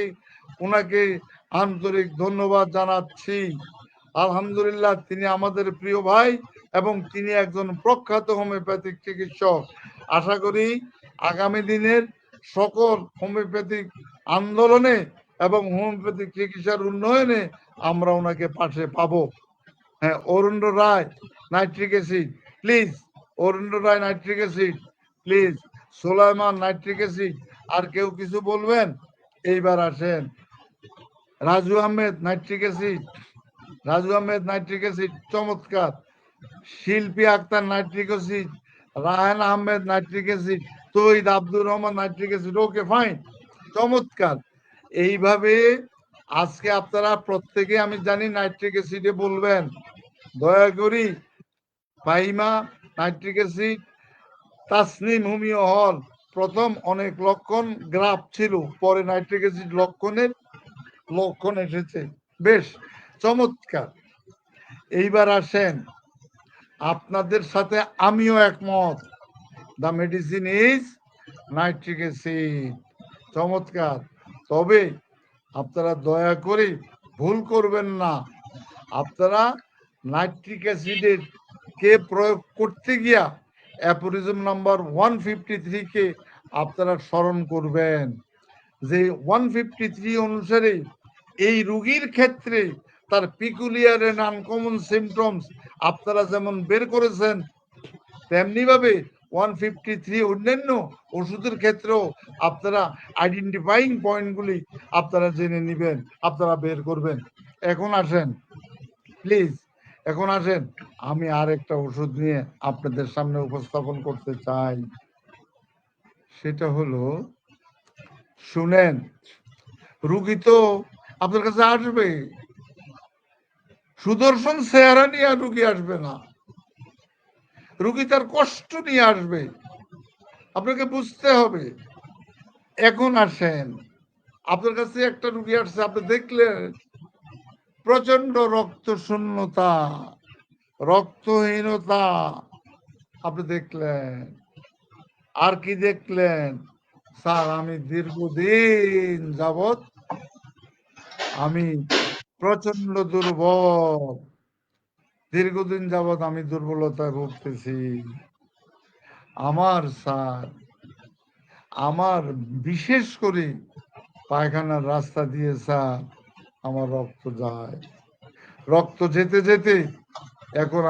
ওনাকে আন্তরিক ধন্যবাদ জানাচ্ছি। আলহামদুলিল্লাহ, তিনি আমাদের প্রিয় ভাই এবং তিনি একজন প্রখ্যাত হোমিওপ্যাথিক চিকিৎসক। আশা করি আগামী দিনের সকল হোমিওপ্যাথিক আন্দোলনে এবং হোমিওপ্যাথিক চিকিৎসার উন্নয়নে আমরা ওনাকে পাশে পাবো। হ্যাঁ, Arun Roy nitric acid please, Arun Roy nitric acid please. Solaiman nitric acid. আর কেউ কিছু বলবেন? এইবার আসেন Raju Ahmed nitric acid, Raju Ahmed nitric acid, চমৎকার। Shilpi Akter nitric acid, Raihan Ahmed nitric acid, তৈদ Abdur Rahman nitric acid, okay fine, চমৎকার। এইভাবে আজকে আপনারা প্রত্যেকে আমি জানি নাইট্রিক অ্যাসিডে বলবেন। দয়া করি Fahima nitric acid, Tasnim homeo হল। প্রথম অনেক লক্ষণ গ্রাফ ছিল, পরে নাইট্রিক অ্যাসিড লক্ষণ এসেছে। বেশ চমৎকার। এইবার আসেন, আপনাদের সাথে আমিও একমত। The medicine is nitric acid. চমৎকার। তবে আপনারা দয়া করে ভুল করবেন না। আপনারা নাইট্রিক অ্যাসিডের কে প্রয়োগ করতে গিয়া অ্যাপোরিজম নাম্বার 153 কে আপনারা স্মরণ করবেন, যে 153 অনুসারে এই রোগীর ক্ষেত্রে তার পিকুলিয়ার এন্ড আনকমন সিমটমস আপনারা যেমন বের করেছেন, তেমনি ভাবে 153 অন্যান্য ওষুধের ক্ষেত্রেও আপনারা আইডেন্টিফাইং পয়েন্টগুলি আপনারা জেনে নেবেন, আপনারা বের করবেন। এখন আসেন প্লিজ, এখন আসেন, আমি আর একটা ওষুধ নিয়ে আপনাদের সামনে উপস্থাপন করতে চাই। সেটা হলো, শুনেন, রুগী তো আপনার কাছে আসবে, সুদর্শন চেহারা নিয়ে রুগী আসবে না, রুগী তার কষ্ট নিয়ে আসবে, আপনাকে বুঝতে হবে। এখন আসেন, আপনার কাছে একটা রুগী আসছে, আপনি দেখলেন প্রচন্ড রক্ত শূন্যতা, রক্তহীনতা, আপনি দেখলেন। আর কি দেখলেন? স্যার, আমি দীর্ঘদিন যাবৎ আমি প্রচন্ড দুর্বল, দীর্ঘদিন যাবৎ আমি দুর্বলতায় ভুগতেছি। স্যার, আমার বিশেষ করে পায়খানার রাস্তা দিয়ে স্যার আমার রক্ত যায়, রক্ত যেতে যেতে এখন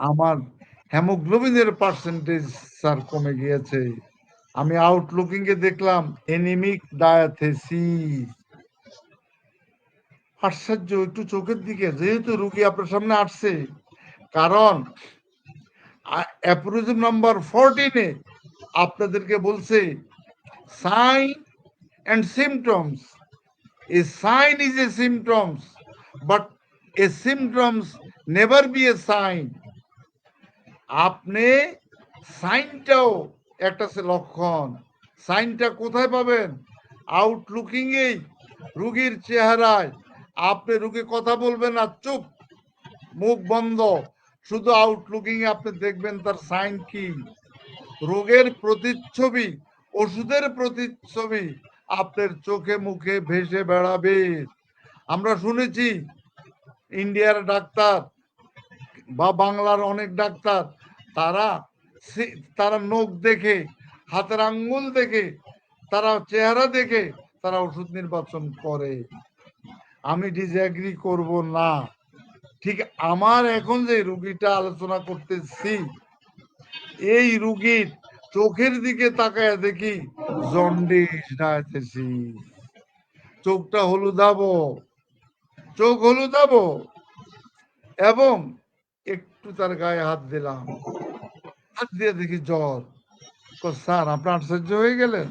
আমার হেমোগ্লোবিনের পার্সেন্টেজ স্যার কমে গিয়েছে। আমি আউটলুকিং এ দেখলাম এনিমিক ডায়াথেসিস। আশ্চর্য, একটু চোখের দিকে, যেহেতু রুগী আপনার সামনে আসছে, কারণ অ্যাপ্রোজম নাম্বার 14 আপনাদেরকে বলছে sign and symptoms. A sign is a symptoms, but a symptoms never be a sign. আপনি সাইনটাও একটা লক্ষণ। সাইনটা কোথায় পাবেন? আউটলুকিং এই রুগীর চেহারায়। আপনি রুগী কথা বলবেন না, চুপ, মুখ বন্ধ, শুধু আউটলুকিং এ আপনি দেখবেন তার সাইন কি। রোগের প্রতিচ্ছবি, ওষুধের প্রতিচ্ছবি আপনার চোখে মুখে ভেসে বেড়াবে। আমরা শুনেছি ইন্ডিয়ার ডাক্তার বা বাংলার অনেক ডাক্তার, তারা তারা নখ দেখে, হাতের আঙ্গুল দেখে, তারা চেহারা দেখে তারা ওষুধ নির্বাচন করে। আমি ডিসএগ্রি করব না। ঠিক আমার এখন যে রুগীটা আলোচনা করতেছি, এই রুগীর চোখের দিকে তাকায় দেখি জন্ডিস ডায়াথেসিস। চোখটা হলুদাবো, চোখ হলুদাবো, এবং একটু তার গায়ে হাত দিলাম, হাত দিয়ে দেখি জ্বর। স্যার, আপনি আশ্চর্য হয়ে গেলেন,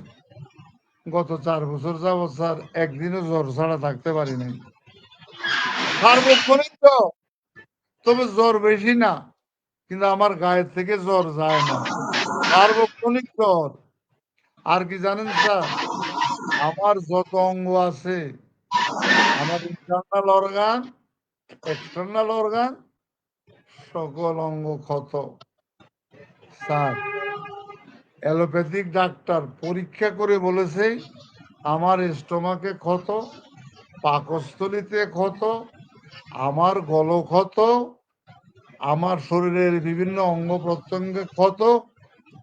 গত 4 বছর যাবৎ স্যার একদিনও জ্বর ছাড়া থাকতে পারি নাই। সার্বক্ষণিক জ্বর, তবে জ্বর বেশি না, কিন্তু আমার গায়ের থেকে জ্বর যায় না, সার্বক্ষণিক জ্বর। আর কি জানেন স্যার, আমার যত অঙ্গ আছে, আমার ইন্টারনাল অর্গান, এক্সটার্নাল অর্গান, সকল অঙ্গ ক্ষত। স্যার, অ্যালোপ্যাথিক ডাক্তার পরীক্ষা করে বলেছে আমার স্টোমাকে ক্ষত, পাকস্থলিতে ক্ষত, আমার গল ক্ষত, আমার শরীরের বিভিন্ন অঙ্গ প্রত্যঙ্গে ক্ষত,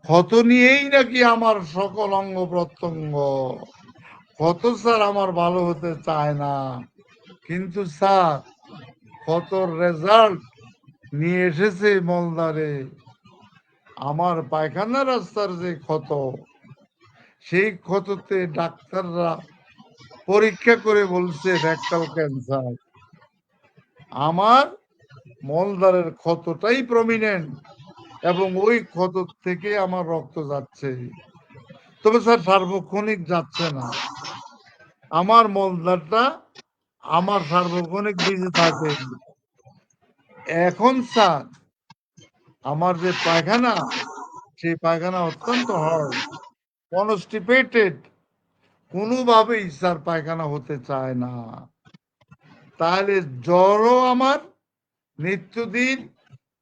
ক্ষত নিয়েই নাকি আমার সকল অঙ্গ প্রত্যঙ্গ। ক্ষত স্যার আমার ভালো হতে চায় না, কিন্তু স্যার ক্ষতর রেজাল্ট নিয়ে এসেছে মলদারে। আমার পায়খানা রাস্তার যে ক্ষত, সেই ক্ষততে ডাক্তাররা পরীক্ষা করে বলছে রেকটাল ক্যান্সার। আমার মলদারের ক্ষতটাই প্রমিনেন্ট, এবং ওই ক্ষত থেকে আমার রক্ত যাচ্ছে। তবে স্যার সার্বক্ষণিক যাচ্ছে না, আমার মলদারটা আমার সার্বক্ষণিক ভিজে থাকে। এখন স্যার আমার যে পায়খানা, সেই পায়খানা অত্যন্ত হার্ড, কনস্টিপেটেড, কোনোভাবেই স্যার পায়খানা হতে চায় না। তাহলে জ্বরও আমার নিত্যদিন,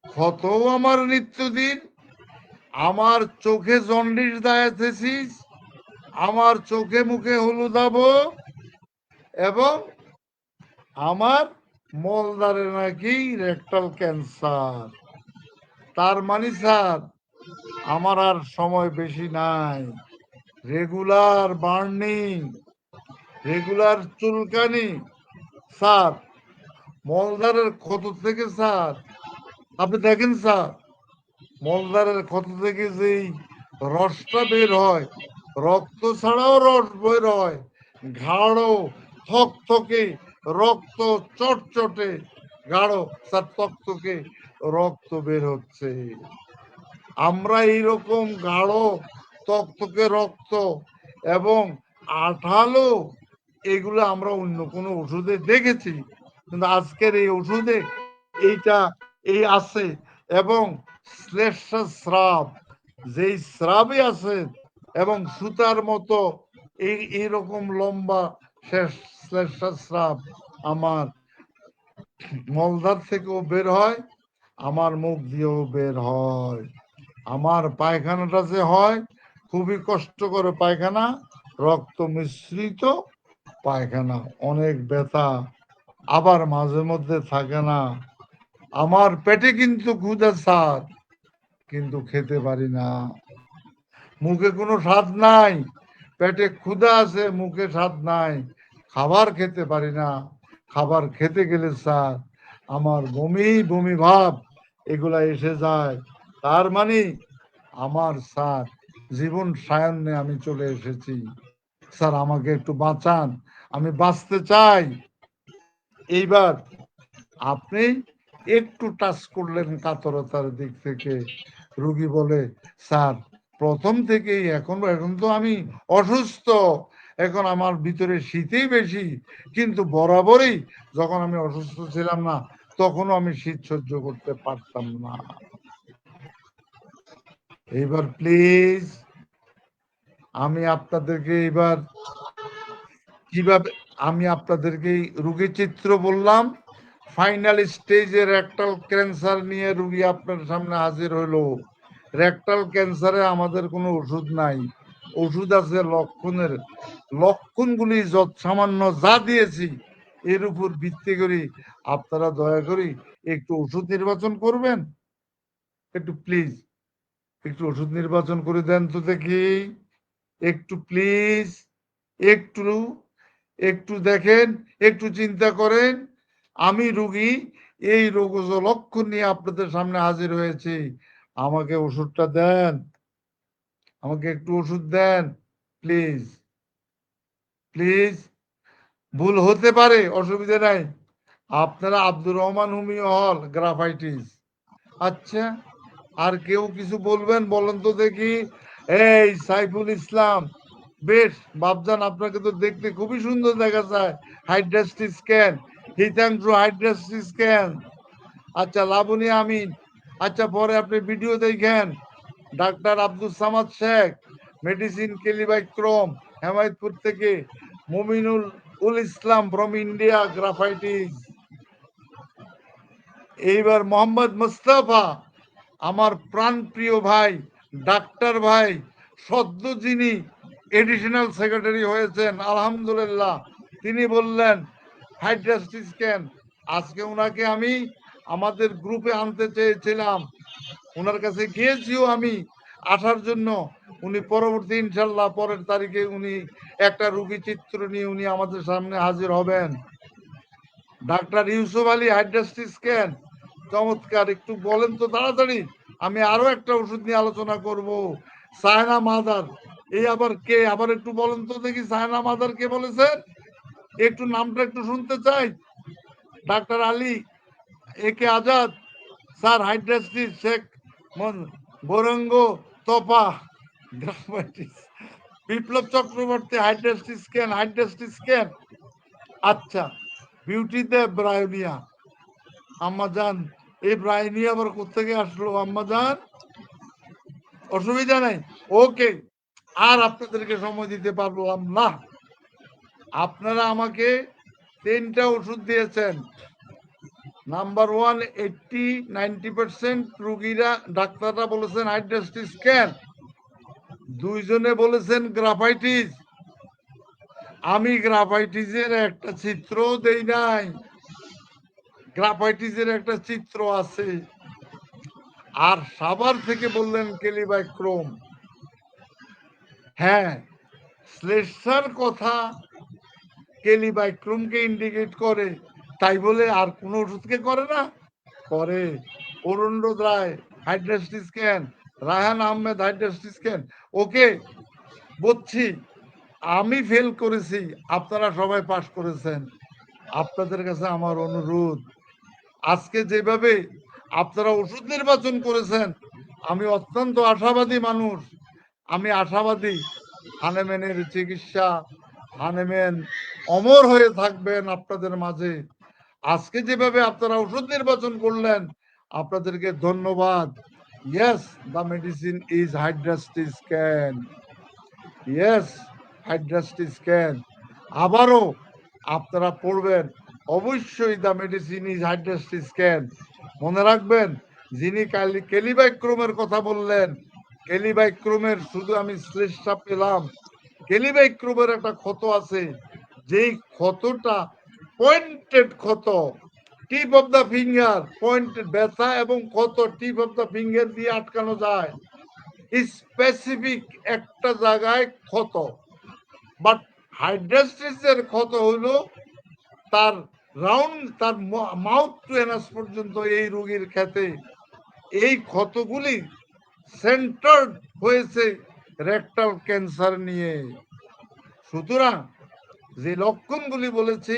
ক্ষতও আমার নিত্যদিন, আমার চোখে জন্ডিস ডায়াথেসিস, আমার চোখে মুখে হলুদাভ, এবং আমার মলদারে নাকি রেকটাল ক্যান্সার। তার মানে স্যার আমার আর সময় বেশি নাই। রেগুলার বার্নিং, রেগুলার চুলকানি। স্যার মলদারের ক্ষত থেকে স্যার আপনি দেখেন স্যার, মলদারের ক্ষত থেকে যেই রসটা বের হয়, রক্ত ছাড়াও রস বের হয়, গাঢ় থকথকে রক্ত, চটচটে গাঢ় স্যার থকথকে রক্ত বের হচ্ছে। আমরা এইরকম গাঢ় থকথকে রক্ত এবং আঠালো এগুলো আমরা অন্য কোনো ওষুধে দেখেছি, কিন্তু আজকের এই ওষুধে এইটা এই আছে। এবং শ্লেষ্মা স্রাব, যেই স্রাবই আছে এবং সুতার মতো এইরকম লম্বা শ্লেষ্মা স্রাব আমার মলদার থেকেও বের হয়, আমার মুখ দিয়েও বের হয়। আমার পায়খানাটা যে হয় খুবই কষ্ট করে পায়খানা, রক্ত মিশ্রিত পায়খানা, অনেক ব্যথা, আবার মাঝে মধ্যে থাকে না। আমার পেটে কিন্তু ক্ষুধা স্যার, কিন্তু খেতে পারি না, মুখে কোনো স্বাদ নাই, পেটে ক্ষুধা আছে মুখে স্বাদ নাই, খাবার খেতে পারি না। খাবার খেতে গেলে স্যার আমার বমি বমি ভাব এগুলা এসে যায়। তার মানে আমার স্যার জীবন সায়নে আমি চলে এসেছি। স্যার আমাকে একটু বাঁচান, আমি বাঁচতে চাই। এইবার আপনি একটু টাচ করলেন কাতরতার দিক থেকে। রুগী বলে স্যার প্রথম থেকেই এখন তো আমি অসুস্থ, এখন আমার ভিতরে শীতই বেশি, কিন্তু বরাবরই যখন আমি অসুস্থ ছিলাম না তখনও আমি শীত সহ্য করতে পারতাম না। এইবার প্লিজ আমি আপনাদেরকে এবার কিভাবে আমি আপনাদেরকে রোগী চিত্র বললাম, ফাইনাল স্টেজে রেকটাল ক্যান্সার নিয়ে রোগী আপনার সামনে হাজির হলো। রেকটাল ক্যান্সারে আমাদের কোনো ওষুধ নাই, ওষুধ আছে লক্ষণের। লক্ষণগুলি যত সামান্য যা দিয়েছি এর উপর ভিত্তি করি আপনারা দয়া করে একটু ওষুধ নির্বাচন করবেন। একটু প্লিজ একটু ওষুধ নির্বাচন করে দেন তো দেখি, একটু প্লিজ, একটু একটু দেখেন, একটু চিন্তা করেন। আমি রুগী, এই রোগ লক্ষণ নিয়ে আপনাদের সামনে হাজির হয়েছি, আমাকে ওষুধটা দেন, আমাকে একটু ওষুধ দেন প্লিজ প্লিজ। ভুল হতে পারে, অসুবিধা নাই। আপনারা আব্দুর রহমান হোমিও হল গ্রাফাইটিস। আচ্ছা আর কেউ কিছু বলবেন বলেন তো দেখি। এই সাইফুল ইসলাম, বেশ বাবজান আপনাকে তো দেখতে খুবই সুন্দর দেখা যায়, হাইড্রাস্টি স্ক্যান, হিতাংশু হাইড্রাস্টি স্ক্যান। আচ্ছা লাবণী আমিন, আচ্ছা পরে আপনি ভিডিও দেখেন। ডাক্তার আব্দুল সামাদ শেখ, মেডিসিন কেলিবাইক্রম হেমায়তপুর থেকে। মমিনুল উল ইসলাম ফ্রম ইন্ডিয়া গ্রাফাইটিস। এইবার মোহাম্মদ মুস্তাফা, আমার প্রাণ প্রিয় ভাই, ডাক্তার ভাই, সদ্য যিনি এডিশনাল সেক্রেটারি হয়েছেন আলহামদুলিল্লাহ, তিনি বললেন হাইড্রাস্টি স্ক্যান। আজকে ওনাকে আমি আমাদের গ্রুপে আনতে চেয়েছিলাম, ওনার কাছে গিয়েছিও আমি আসার জন্য। উনি পরবর্তী ইনশাল্লাহ পরের তারিখে উনি একটা রুগী চিত্র নিয়ে উনি আমাদের সামনে হাজির হবেন। ডাক্তার ইউসুফ আলী হাইড্রাস্টি স্ক্যান, চমৎকার, একটু বলেন তো তাড়াতাড়ি, আমি আরো একটা ওষুধ নিয়ে আলোচনা করব। সায়না মাদার, এই আবার কে, আবার একটু বলেন তো দেখি সায়না মাদার কে বলেছেন, একটু নামটা একটু শুনতে চাই। ডাক্তার আলী এ কে আজাদ স্যার, হাইড্রাস্টিস শেখ গৌরাঙ্গ তপা গ্রাফাইটিস, বিপ্লব চক্রবর্তী হাইড্রাস্টি স্ক্যান, হাইড্রাস্টি স্ক্যান। আচ্ছা বিউটি দেব ব্রায়োনিয়া, আম্মাজান এই ব্রায়োনিয়া আবার কোথেকে আসলো আম্মাজান? অসুবিধা নাই, ওকে। আর আপনাদেরকে সময় দিতে পারলাম না, আপনারা আমাকে 3টা ওষুধ দিয়েছেন, নাম্বার ওয়ান, 80-90% রুগীরা, ডাক্তাররা বলেছেন হাইড্রাস্টিস স্ক্যান, দুইজনে বলেছেন গ্রাফাইটিস। আমি গ্রাফাইটিসের একটা চিত্র দেই নাই, গ্রাফাইটিসের একটা চিত্র আছে। আর সাভার থেকে বললেন কেলিবাইক্রোম। হ্যাঁ, শ্লেষার কথা কেলিবাইক্রোমকে ইন্ডিকেট করে, তাই বলে আর কোন ওষুধকে করে না? করে। অরুণরোদ Roy hydrastis scan, Raihan Ahmed hydrastis scan. Okay, বুঝছি, আমি ফেল করেছি, আপনারা সবাই পাস করেছেন। আপনাদের কাছে আমার অনুরোধ, আজকে যেভাবে আপনারা ওষুধ নির্বাচন করেছেন, আমি অত্যন্ত আশাবাদী মানুষ, আমি আশাবাদী হানেম্যানের চিকিৎসা, হানেম্যান অমর হয়ে থাকবেন আপনাদের মাঝে। আজকে যেভাবে আপনারা ওষুধ নির্বাচন করলেন, আপনাদেরকে ধন্যবাদ। Yes, the medicine is hydrastis scan. Yes, hydrastis scan. আবারও আপনারা পড়বেন, অবশ্যই the medicine is hydrastis scan. মনে রাখবেন, যিনি কেলিবাইক্রোমের কথা বললেন, কেলিবাইক্রোমের শুধু আমি শ্লেষটা পেলাম। কেলিবাইক্রোমের একটা ক্ষত আছে, যেই ক্ষতটা পয়েন্টেড ক্ষত, tip of the finger, point ব্যথা এবং ক্ষত টিপ অফ দ্য ফিঙ্গার দিয়ে আটকানো যায়, স্পেসিফিক একটা জায়গায় ক্ষত। বাট হাইড্রাস্টিসের ক্ষত হলো তার রাউন্ড, তার মাউথ টু এনাস পর্যন্ত এই রোগীর ক্ষেত্রে এই ক্ষতগুলি সেন্টার্ড হয়েছে রেকটাল ক্যান্সার নিয়ে। সুতরাং যে লক্ষণগুলি বলেছি,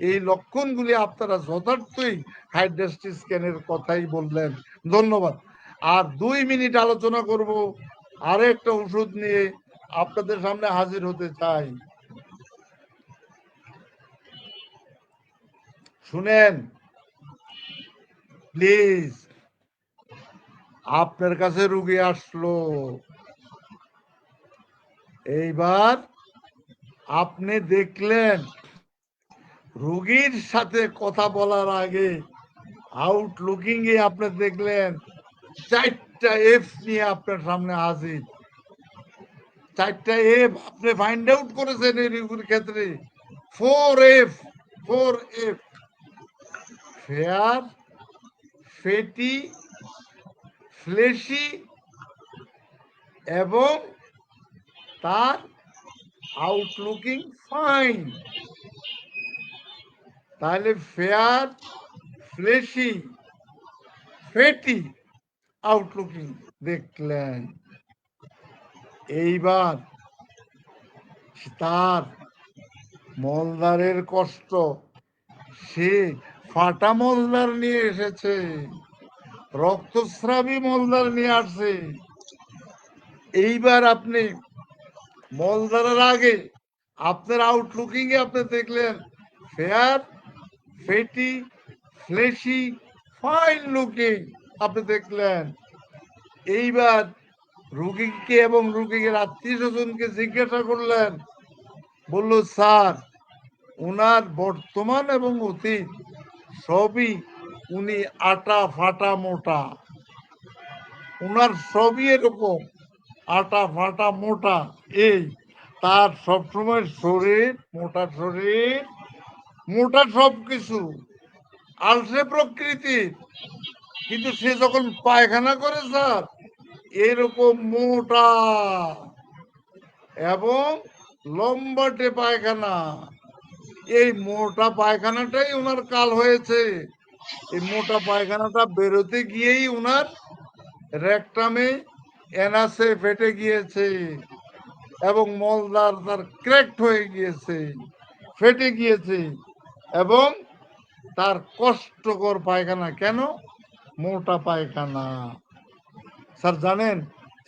এই লক্ষণগুলি আপনারা যথার্থই হাইড্রাস্টিস স্ক্যানের কথাই বললেন। ধন্যবাদ। আর 2 মিনিট আলোচনা করব আরেকটা ওষুধ নিয়ে, আপনাদের সামনে হাজির হতে চাই। শুনেন প্লিজ, আপনার কাছে রুগী আসলো, এইবার আপনি দেখলেন রুগীর সাথে কথা বলার আগে আউটলুকিং এ আপনি দেখলেন 4টা এফ নিয়ে আপনার সামনে হাজির। 4টা এফ আপনি ফাইন্ড আউট করেছেন এই রুগীর ক্ষেত্রে। 4F, 4F, fair, fatty, fleshy এবং তার আউটলুকিং ফাইন। তাহলে ফেয়ার, ফ্লেশি, ফেটি, আউটলুকিং দেখলেন। এইবার তার মলদারের কষ্ট, সে ফাটা মলদার নিয়ে এসেছে, রক্তস্রাবী মলদার নিয়ে আসছে। এইবার আপনি মলদারের আগে আপনার আউটলুকিং এ আপনি দেখলেন fair, fatty, fleshy, fine looking আপনি দেখলেন। এইবার রুগীকে এবং রুগীর আত্মীয় স্বজনকে জিজ্ঞাসা করলেন, বলল স্যার, উনার বর্তমান এবং অতীত সবই, উনি আটা ফাটা মোটা, উনার সবই এরকম আটা ফাটা মোটা। এই তার সবসময় শরীর মোটা, শরীর মোটা, সবকিছু আলসে প্রকৃতির, কিন্তু সে যখন পায়খানা করে স্যার এরকম মোটা এবং লম্বাটে পায়খানা। এই মোটা পায়খানাটাই উনার কাল হয়েছে। এই মোটা পায়খানাটা বেরোতে গিয়েই উনার রেকটামে এনাসে ফেটে গিয়েছে এবং মলদার তার ক্র্যাকড হয়ে গিয়েছে, ফেটে গিয়েছে এবং তার কষ্টকর পায়খানা। কেন? মোটা পায়খানা। স্যার জানেন,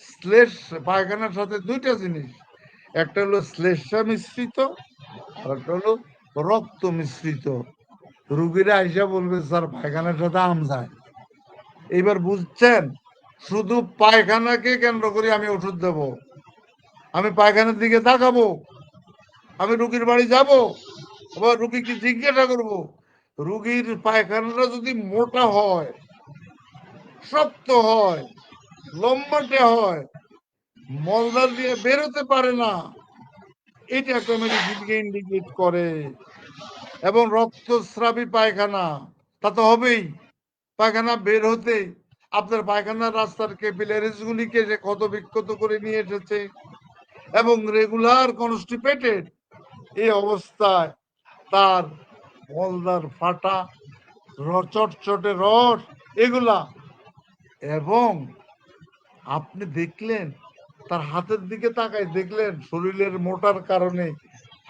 শ্লেষ পায়খানার সাথে 2টা জিনিস, একটা হলো শ্লেষা মিশ্রিত আর একটা হলো রক্ত মিশ্রিত। রুগীরা আইসা বলবে স্যার পায়খানার সাথে আম যায়। এইবার বুঝছেন, শুধু পায়খানাকে কেন্দ্র করে আমি ওষুধ দেব? আমি পায়খানার দিকে তাকাবো, আমি রুগীর বাড়ি যাব, আবার রুগীকে জিজ্ঞাসা করব রোগীর পায়খানাটা যদি মোটা হয়, শক্ত হয়, লম্বাটে হয়, মলদার দিয়ে বেরোতে পারে না, এটা একটা মেডিসিনকে ইন্ডিকেট করে। এবং রক্তস্রাবী পায়খানা, তা তো হবেই। পায়খানা বের হতে আপনার পায়খানার রাস্তার ক্যাপিলারিজ গুলিকে যে ক্ষত বিক্ষত করে নিয়ে এসেছে, এবং রেগুলার কনস্টিপেটেড এই অবস্থায় তার মলদার ফাটা, চটচটে রস এগুলা, এবং আপনি দেখলেন তার হাতের দিকে তাকায় দেখলেন শরীরের মোটার কারণে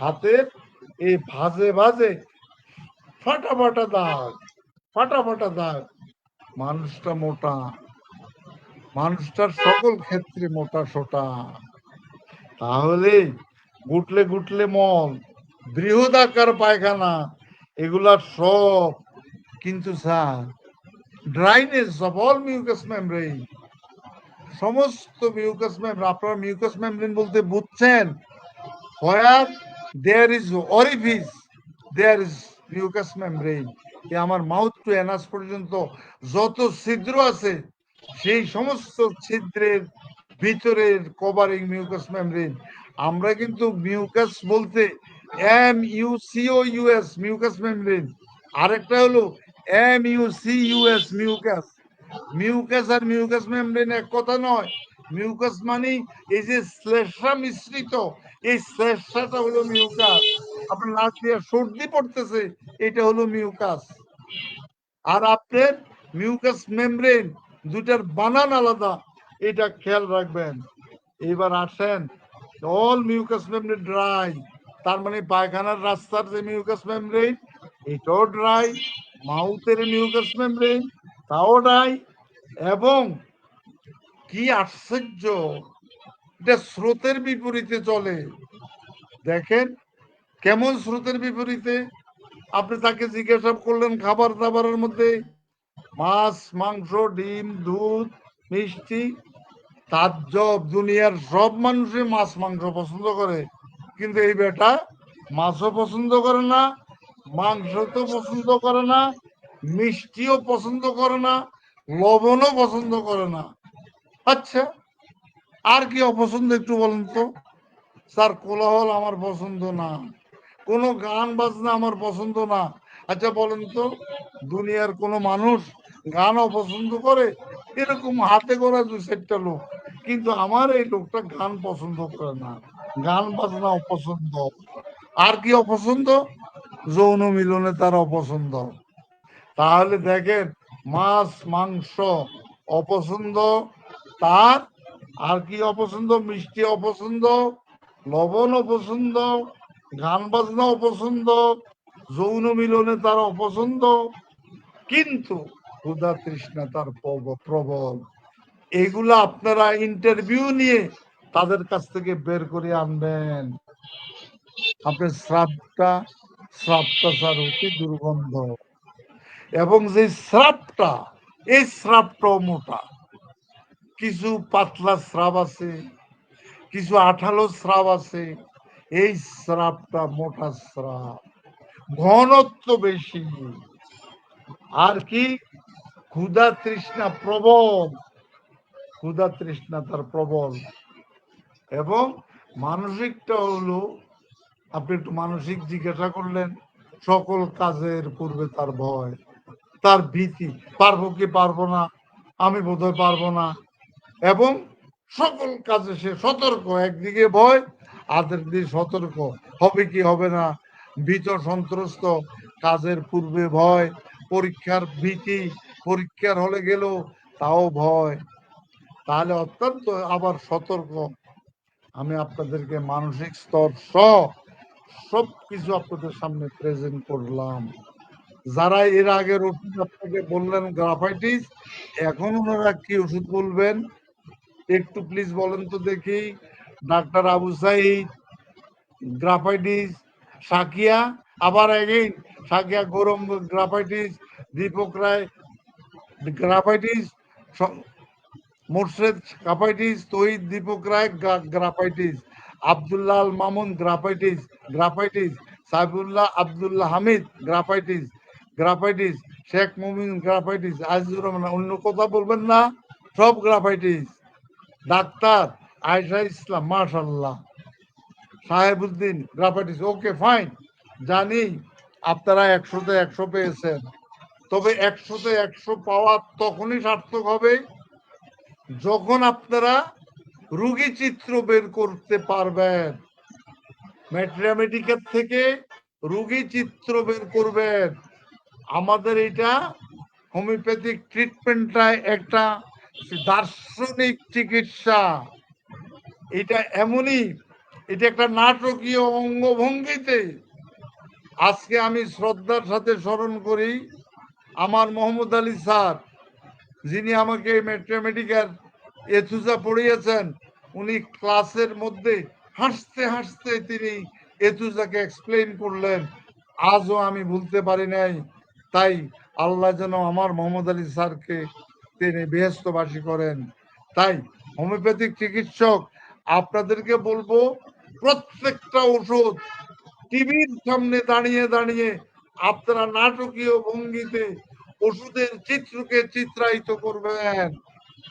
হাতের এই ভাঁজে ভাঁজে ফাটা ফাটা দাগ, ফাটা ফাটা দাগ। মানুষটা মোটা, মানুষটার সকল ক্ষেত্রে মোটা সোটা। তাহলে গুটলে গুটলে মল, বৃহদাকার পায়খানা, এগুলা সব কিন্তু sir dryness of all mucous membrane, সমস্ত মিউকাস মেমব্রেন। আপনারা মিউকাস মেমব্রেন বলতে বুঝছেন where there is orifice there is mucous membrane. আমার মাউথ টু অ্যানাস পর্যন্ত যত ছিদ্র আছে সেই সমস্ত ছিদ্রের ভিতরের কভারিং মিউকাস মেমব্রেন। আমরা কিন্তু মিউকাস বলতে MUCOUS মিউকাস মেমব্রেন, আরেকটা হলো MUCUS মিউকাস। মিউকাস আর মিউকাস মেমব্রেন এক কথা নয়। মিউকাস মানে এই যে শ্লেষ্মা মিশ্রিত, এই শ্লেষ্মাটা হলো মিউকাস। আপনার নাক দিয়ে সর্দি পড়তেছে, এটা হলো মিউকাস। আর আপনার মিউকাস মেমব্রেন দুটার বানান আলাদা, এটা খেয়াল রাখবেন। এবার আসেন, অল মিউকাস মেমব্রেন ড্রাই, তার মানে পায়খানার রাস্তার যে মিউকাস মেমব্রেন এটাও ড্রাই, মাউথের মিউকাস মেমব্রেন তাও ড্রাই। এবং কি আশ্চর্য, এটা স্রোতের বিপরীতে চলে। দেখেন কেমন স্রোতের বিপরীতে। আপনি তাকে জিজ্ঞাসা করলেন খাবার দাবারের মধ্যে মাছ, মাংস, ডিম, দুধ, মিষ্টি, তার জব দুনিয়ার সব মানুষই মাছ মাংস পছন্দ করে, কিন্তু এই বেটা মাছও পছন্দ করে না, মাংস তো পছন্দ করে না, মিষ্টিও পছন্দ করে না, লবণও পছন্দ করে না। আচ্ছা, আর কি অপছন্দ একটু বলেন তো? স্যার কোলাহল আমার পছন্দ না, কোনো গান বাজনা আমার পছন্দ না। আচ্ছা বলেন তো, দুনিয়ার কোনো মানুষ গান অপছন্দ করে? এরকম হাতে গোনা দু চারটা লোক, কিন্তু আমার এই লোকটা গান পছন্দ করে না, গান বাজনা অপছন্দ। আর কি অপছন্দ? যৌন মিলনে তার অপছন্দ। তাহলে দেখেন, মাছ মাংস অপছন্দ তার, আর কি অপছন্দ? মিষ্টি অপছন্দ, লবণ অপছন্দ, গান বাজনা অপছন্দ, যৌন মিলনে তার অপছন্দ, কিন্তু ক্ষুধা তৃষ্ণা তার প্রবল। এগুলা আপনারা ইন্টারভিউ নিয়ে তাদের কাছ থেকে বের করে আনবেন। আপনার স্রাবটা স্রাবটা অতি দুর্গন্ধ, এবং যে স্রাবটা, এই স্রাবটাও মোটা। কিছু পাতলা স্রাব আছে, কিছু আঠালো স্রাব আছে, এই স্রাবটা মোটা স্রাব, ঘনত্ব বেশি। আর কি? ক্ষুধা তৃষ্ণা প্রবল, ক্ষুধা তৃষ্ণা তার প্রবল। এবং মানসিকটা হলো, আপনি একটু মানসিক জিজ্ঞাসা করলেন, সকল কাজের পূর্বে তার ভয়, তার ভীতি, পারবো কি পারবো না, আমি বোধহয় পারবো না। এবং সকল কাজে সে সতর্ক, একদিকে ভয়, আরেক দিকে সতর্ক, হবে কি হবে না, ভীত সন্ত্রস্ত, কাজের পূর্বে ভয়, পরীক্ষার ভীতি, পরীক্ষার হলে গেল তাও ভয়। তাহলে অত্যন্ত আবার সতর্ক। আমি আপনাদেরকে মানসিক স্তর সব কিছু আপনাদের সামনে প্রেজেন্ট করলাম। যারা এর আগের ওষুধ আপনাকে বললেন গ্রাফাইটিস, এখন ওনারা কি ওষুধ বলবেন একটু প্লিজ বলেন তো দেখি। ডাক্তার আবু সাইদ গ্রাফাইটিস, সাকিয়া আবার এগেইন সাকিয়া গৌরম graphites, Dipak Roy graphites, Morshed graphites, Tohid Dipak Roy graphites, Abdullah Al Mamun graphites, Saifullah Abdullah Hamid graphites, graphites, Sheikh Mumin graphites, Azizur Rahman, অন্য কথা বলবেন না, সব গ্রাফাইটিস। ডাক্তার আয়েশা ইসলাম, মাশাল্লাহ। সাহেবউদ্দিন গ্রাফাইটিস, ওকে ফাইন, জানি আপনারা 100-তে 100 পেয়েছেন। তবে 100-তে 100 পাওয়া তখনই সার্থক হবে যখন আপনারা রোগী চিত্র বের করতে পারবেন। ম্যাথমেটিক্যাল থেকে রোগী চিত্র বের করবেন। আমাদের এটা হোমিওপ্যাথিক ট্রিটমেন্টটা একটা দার্শনিক চিকিৎসা। এটা এমনই, এটা একটা নাটকীয় অঙ্গভঙ্গিতে। আজকে আমি শ্রদ্ধার সাথে স্মরণ করি আমার মোহাম্মদ আলী স্যার, যিনি আমাকে ম্যাথমেটিক্যাল এথুজা পড়িয়েছেন। উনি ক্লাসের মধ্যে হাসতে হাসতে তিনি এথুজাকে এক্সপ্লেইন করলেন, আজও আমি ভুলতে পারি নাই। তাই আল্লাহ যেন আমার মোহাম্মদ আলী স্যারকে তিনি বেহেস্তবাসী করেন। তাই হোমিওপ্যাথিক চিকিৎসক আপনাদেরকে বলবো, প্রত্যেকটা ওষুধ টিভির সামনে দাঁড়িয়ে দাঁড়িয়ে আপনারা নাটকীয় ভঙ্গিতে ওষুধের চিত্রকে চিত্রায়িত করবেন।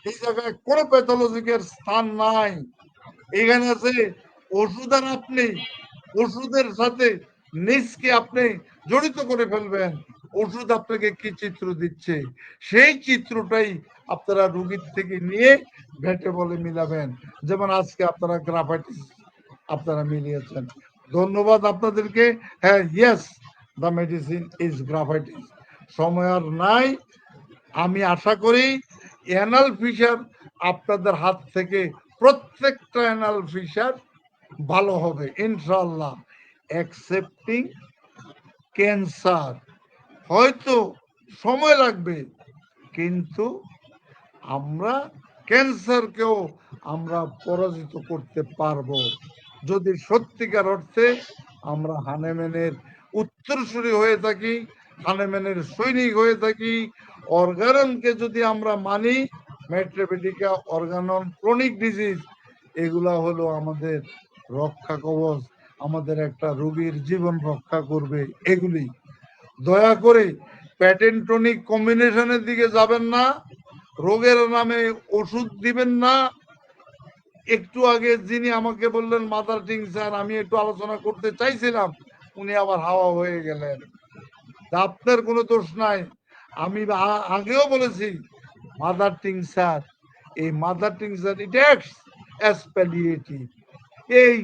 এই জায়গায় কোনো প্যাথোলজিকের স্থান নাই। এখানে আছে ওষুধ, আর আপনি ওষুধের সাথে নিজকে আপনি জড়িত করে ফেলবেন। ওষুধ আপনাকে কি চিত্র দিচ্ছে, সেই চিত্রটাই আপনারা রোগীর থেকে নিয়ে ভেটে বলে মিলাবেন। যেমন আজকে আপনারা গ্রাফাইটিস আপনারা মিলিয়েছেন, ধন্যবাদ আপনাদেরকে। হ্যাঁ, yes, the medicine is graphites. সময় আর নাই। আমি আশা করি অ্যানাল ফিশার আপনাদের হাত থেকে প্রত্যেকটা অ্যানাল ফিশার ভালো হবে ইনশাআল্লাহ। অ্যাকসেপ্টিং ক্যান্সার হয়তো সময় লাগবে, কিন্তু আমরা ক্যান্সারকেও আমরা পরাজিত করতে পারবো যদি সত্যিকার অর্থে আমরা হানেম্যানের উত্তরসূরি হয়ে থাকি, হানেম্যানের সৈনিক হয়ে থাকি। অর্গাননকে যদি আমরা মানি, ম্যাট্রেপেটিকা অর্গানন, ক্রনিক ডিজিজ, এগুলা হলো আমাদের রক্ষা কবচ, আমাদের একটা রোগীর জীবন রক্ষা করবে এগুলি। দয়া করে প্যাটেন্টনিক কম্বিনেশনের দিকে যাবেন না, রোগের নামে ওষুধ দিবেন না। একটু আগে যিনি আমাকে বললেন মাদার টিংচার, আমি একটু আলোচনা করতে চাইছিলাম, উনি আবার হাওয়া হয়ে গেলেন। আপনার কোনো দোষ নাই। আমি আগেও বলেছি মাদার টিংচার, এই মাদার টিংচার ইট অ্যাক্টস অ্যাজ প্যালিয়েটিভ। এই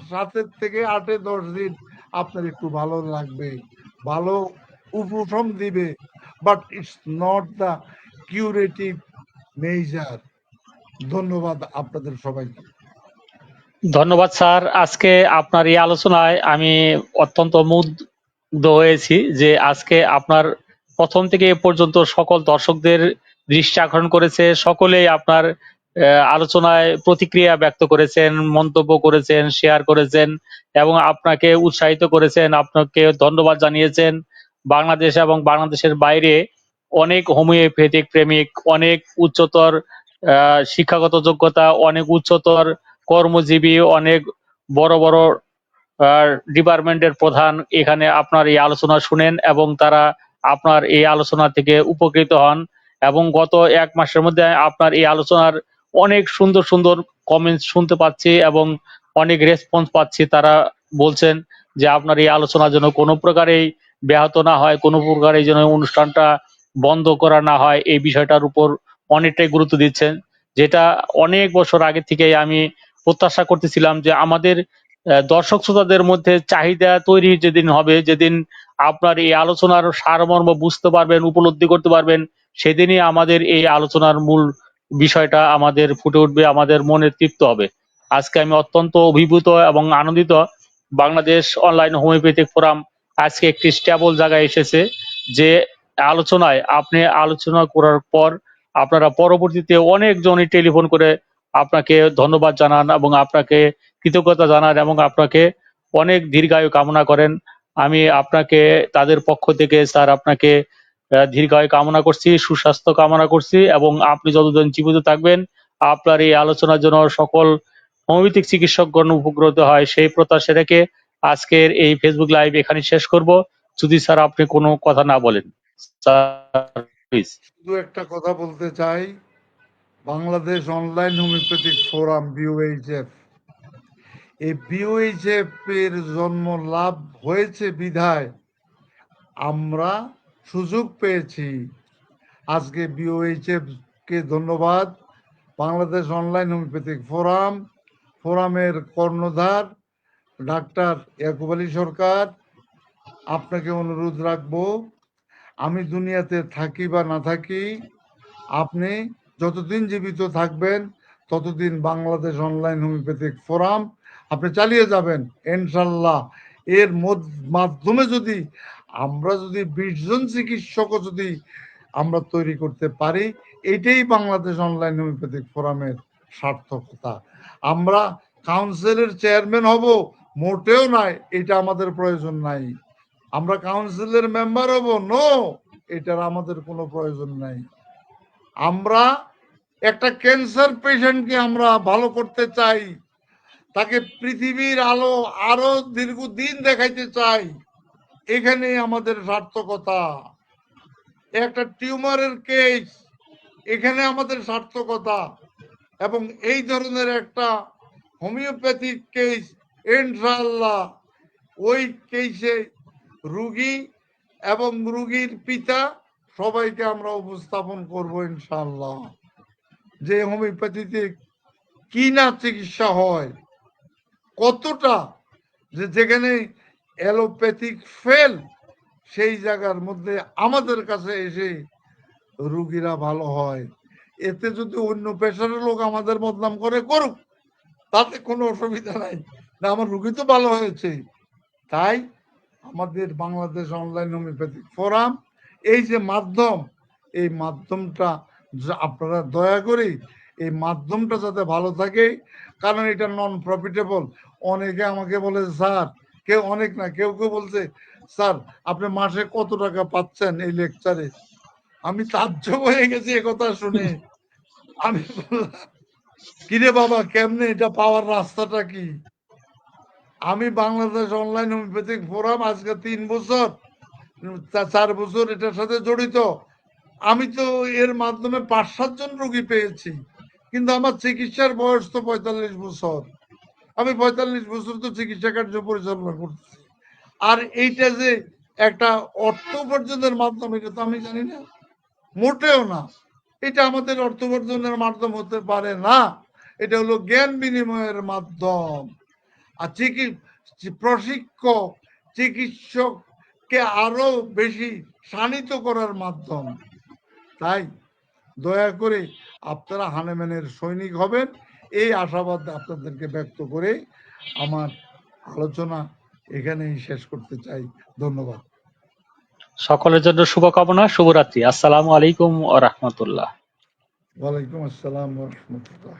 সাতের থেকে 8-10 দিন আপনার একটু ভালো লাগবে, ভালো উপশম দিবে, but it's not the curative measure. ধন্যবাদ আপনাদের সবাইকে। ধন্যবাদ স্যার। আজকে আপনার এই আলোচনায় আমি অত্যন্ত মুগ্ধ হয়েছি যে আজকে আপনার প্রথম থেকে এ পর্যন্ত সকল দর্শকদের দৃষ্টি আকর্ষণ করেছে। সকলেই আপনার আলোচনায় প্রতিক্রিয়া ব্যক্ত করেছেন, মন্তব্য করেছেন, শেয়ার করেছেন এবং আপনাকে উৎসাহিত করেছেন, আপনাকে ধন্যবাদ জানিয়েছেন। বাংলাদেশ এবং বাংলাদেশের বাইরে অনেক হোমিওপ্যাথিক প্রেমিক, অনেক উচ্চতর শিক্ষাগত যোগ্যতা, অনেক উচ্চতর কর্মজীবী, অনেক বড় বড় ডিপার্টমেন্টের প্রধান এখানে আপনার এই আলোচনা শুনেন এবং তারা আপনার এই আলোচনা থেকে উপকৃত হন। এবং গত 1 মাসের মধ্যে আপনার এই আলোচনার অনেক সুন্দর সুন্দর কমেন্টস শুনতে পাচ্ছি এবং অনেক রেসপন্স পাচ্ছি। তারা বলছেন যে আপনার এই আলোচনার জন্য কোনো প্রকারেই ব্যাহত না হয়, কোনো প্রকারে যেন অনুষ্ঠানটা বন্ধ করা না হয়, এই বিষয়টার উপর অনেকটাই গুরুত্ব দিচ্ছেন। যেটা অনেক বছর আগে থেকেই আমি প্রত্যাশা করতেছিলাম যে আমাদের দর্শক শ্রোতাদের মধ্যে চাহিদা তৈরি যেদিন হবে, যেদিন আপনার এই আলোচনার সারমর্ম বুঝতে পারবেন, উপলব্ধি করতে পারবেন, সেদিনই আমাদের এই আলোচনার মূল বিষয়টা আমাদের ফুটে উঠবে, আমাদের মনে তৃপ্ত হবে। আজকে আমি অত্যন্ত অভিভূত এবং আনন্দিত। বাংলাদেশ অনলাইন হোমিওপ্যাথিক ফোরাম আজকে একটি স্টেবল জায়গায় এসেছে, যে আলোচনায় আপনি আলোচনা করার পর আপনারা পরবর্তীতে অনেকজনই টেলিফোন করে আপনাকে ধন্যবাদ জানান এবং আপনাকে কৃতজ্ঞতা জানান এবং আপনাকে অনেক দীর্ঘায়ু কামনা করেন। আমি আপনাকে তাদের পক্ষ থেকে স্যার আপনাকে দীর্ঘায়ু কামনা করছি, সুস্বাস্থ্য কামনা করছি এবং আপনি যতদিন জীবিত থাকবেন আপনার এই আলোচনার জন্য সকল হোমিওপ্যাথিক চিকিৎসকগণ উপকৃত হয়, সেই প্রত্যাশা রেখে আজকের এই ফেসবুক লাইভ এখানে শেষ করব। যদি স্যার আপনি কোনো কথা না বলেন স্যার, প্লিজ। শুধু একটা কথা বলতে চাই, Bangladesh online homeopathic forum BOHF, এই BOHF এর জন্ম লাভ হয়েছে বিধায় আমরা সুযোগ পেয়েছি। আজকে BOHF কে ধন্যবাদ। বাংলাদেশ অনলাইন হোমিওপ্যাথিক ফোরামের কর্ণধার ডাক্তার ইয়াকুব আলী সরকার, আপনাকে অনুরোধ রাখবো, আমি দুনিয়াতে থাকি বা না থাকি, আপনি যতদিন জীবিত থাকবেন ততদিন বাংলাদেশ অনলাইন হোমিওপ্যাথিক ফোরাম আপনি চালিয়ে যাবেন ইনশাল্লাহ। এর মাধ্যমে যদি আমরা 20 জন চিকিৎসকও যদি আমরা তৈরি করতে পারি, এটাই বাংলাদেশ অনলাইন হোমিওপ্যাথিক ফোরামের সার্থকতা। আমরা কাউন্সিলের চেয়ারম্যান হব মোটেও নয়, এটা আমাদের প্রয়োজন নাই। আমরা কাউন্সিলের মেম্বার হব, নো, এটার আমাদের কোনো প্রয়োজন নাই। আমরা একটা ক্যান্সার পেশেন্টকে আমরা ভালো করতে চাই, তাকে পৃথিবীর আলো আরো দীর্ঘদিন দেখাইতে চাই, এখানে আমাদের সার্থকতা। একটা টিউমারের কেস, এখানে আমাদের সার্থকতা। এবং এই ধরনের একটা হোমিওপ্যাথিক কেস, ইনশাআল্লাহ ওই কেসে রুগী এবং রুগীর পিতা সবাইকে আমরা উপস্থাপন করব ইনশাআল্লাহ, যে হোমিওপ্যাথিতে কি না চিকিৎসা হয়, কতটা, যেখানে অ্যালোপ্যাথিক ফেল, সেই জায়গার মধ্যে আমাদের কাছে এসে রুগীরা ভালো হয়। এতে যদি অন্য পেশারের লোক আমাদের বদনাম করে, করুক, তাতে কোনো অসুবিধা নাই, না আমার রুগী তো ভালো হয়েছে। তাই আমাদের বাংলাদেশ অনলাইন হোমিওপ্যাথিক ফোরাম, এই যে মাধ্যম, এই মাধ্যমটা আপনারা দয়া করে এই মাধ্যমটা যাতে ভালো থাকে, কারণ এটা নন প্রফিটেবল। অনেকে আমাকে বলে স্যার, কেউ অনেক না, কেউ কেউ বলছে স্যার আপনি মাসে কত টাকা পাচ্ছেন এই লেকচারে। আমি তাজ্জব হয়ে গেছি একথা শুনে। আমি বললাম কিরে বাবা, কেমনে এটা পাওয়ার রাস্তাটা কি? আমি বাংলাদেশ অনলাইন হোমিওপ্যাথিক ফোরাম আজকে 3 বছর 4 বছর এটার সাথে জড়িত। আমি তো এর মাধ্যমে 5-7 জন রোগী পেয়েছি, কিন্তু আমার চিকিৎসার বয়স তো 45 বছর। আমি 45 বছর তো চিকিৎসা কার্য পরিচালনা করতেছি। আর এইটা যে একটা অর্থ উপার্জনের মাধ্যম, এটা তো আমি জানি না, মোটেও না। এটা আমাদের অর্থ উপার্জনের মাধ্যম হতে পারে না, এটা হলো জ্ঞান বিনিময়ের মাধ্যম। আর প্রশিক্ষক চিকিৎসককে আরো বেশি শানিত করার মাধ্যম। তাই দয়া করে আপনারা হানেম্যানের সৈনিক হবেন, এই আশাবাদ আপনাদেরকে ব্যক্ত করে আমার আলোচনা এখানেই শেষ করতে চাই। ধন্যবাদ। সকলের জন্য শুভকামনা, শুভরাত্রি। আসসালামু আলাইকুম ওয়া রাহমাতুল্লাহ। ওয়ালাইকুম আসসালাম ওয়া রাহমাতুল্লাহ।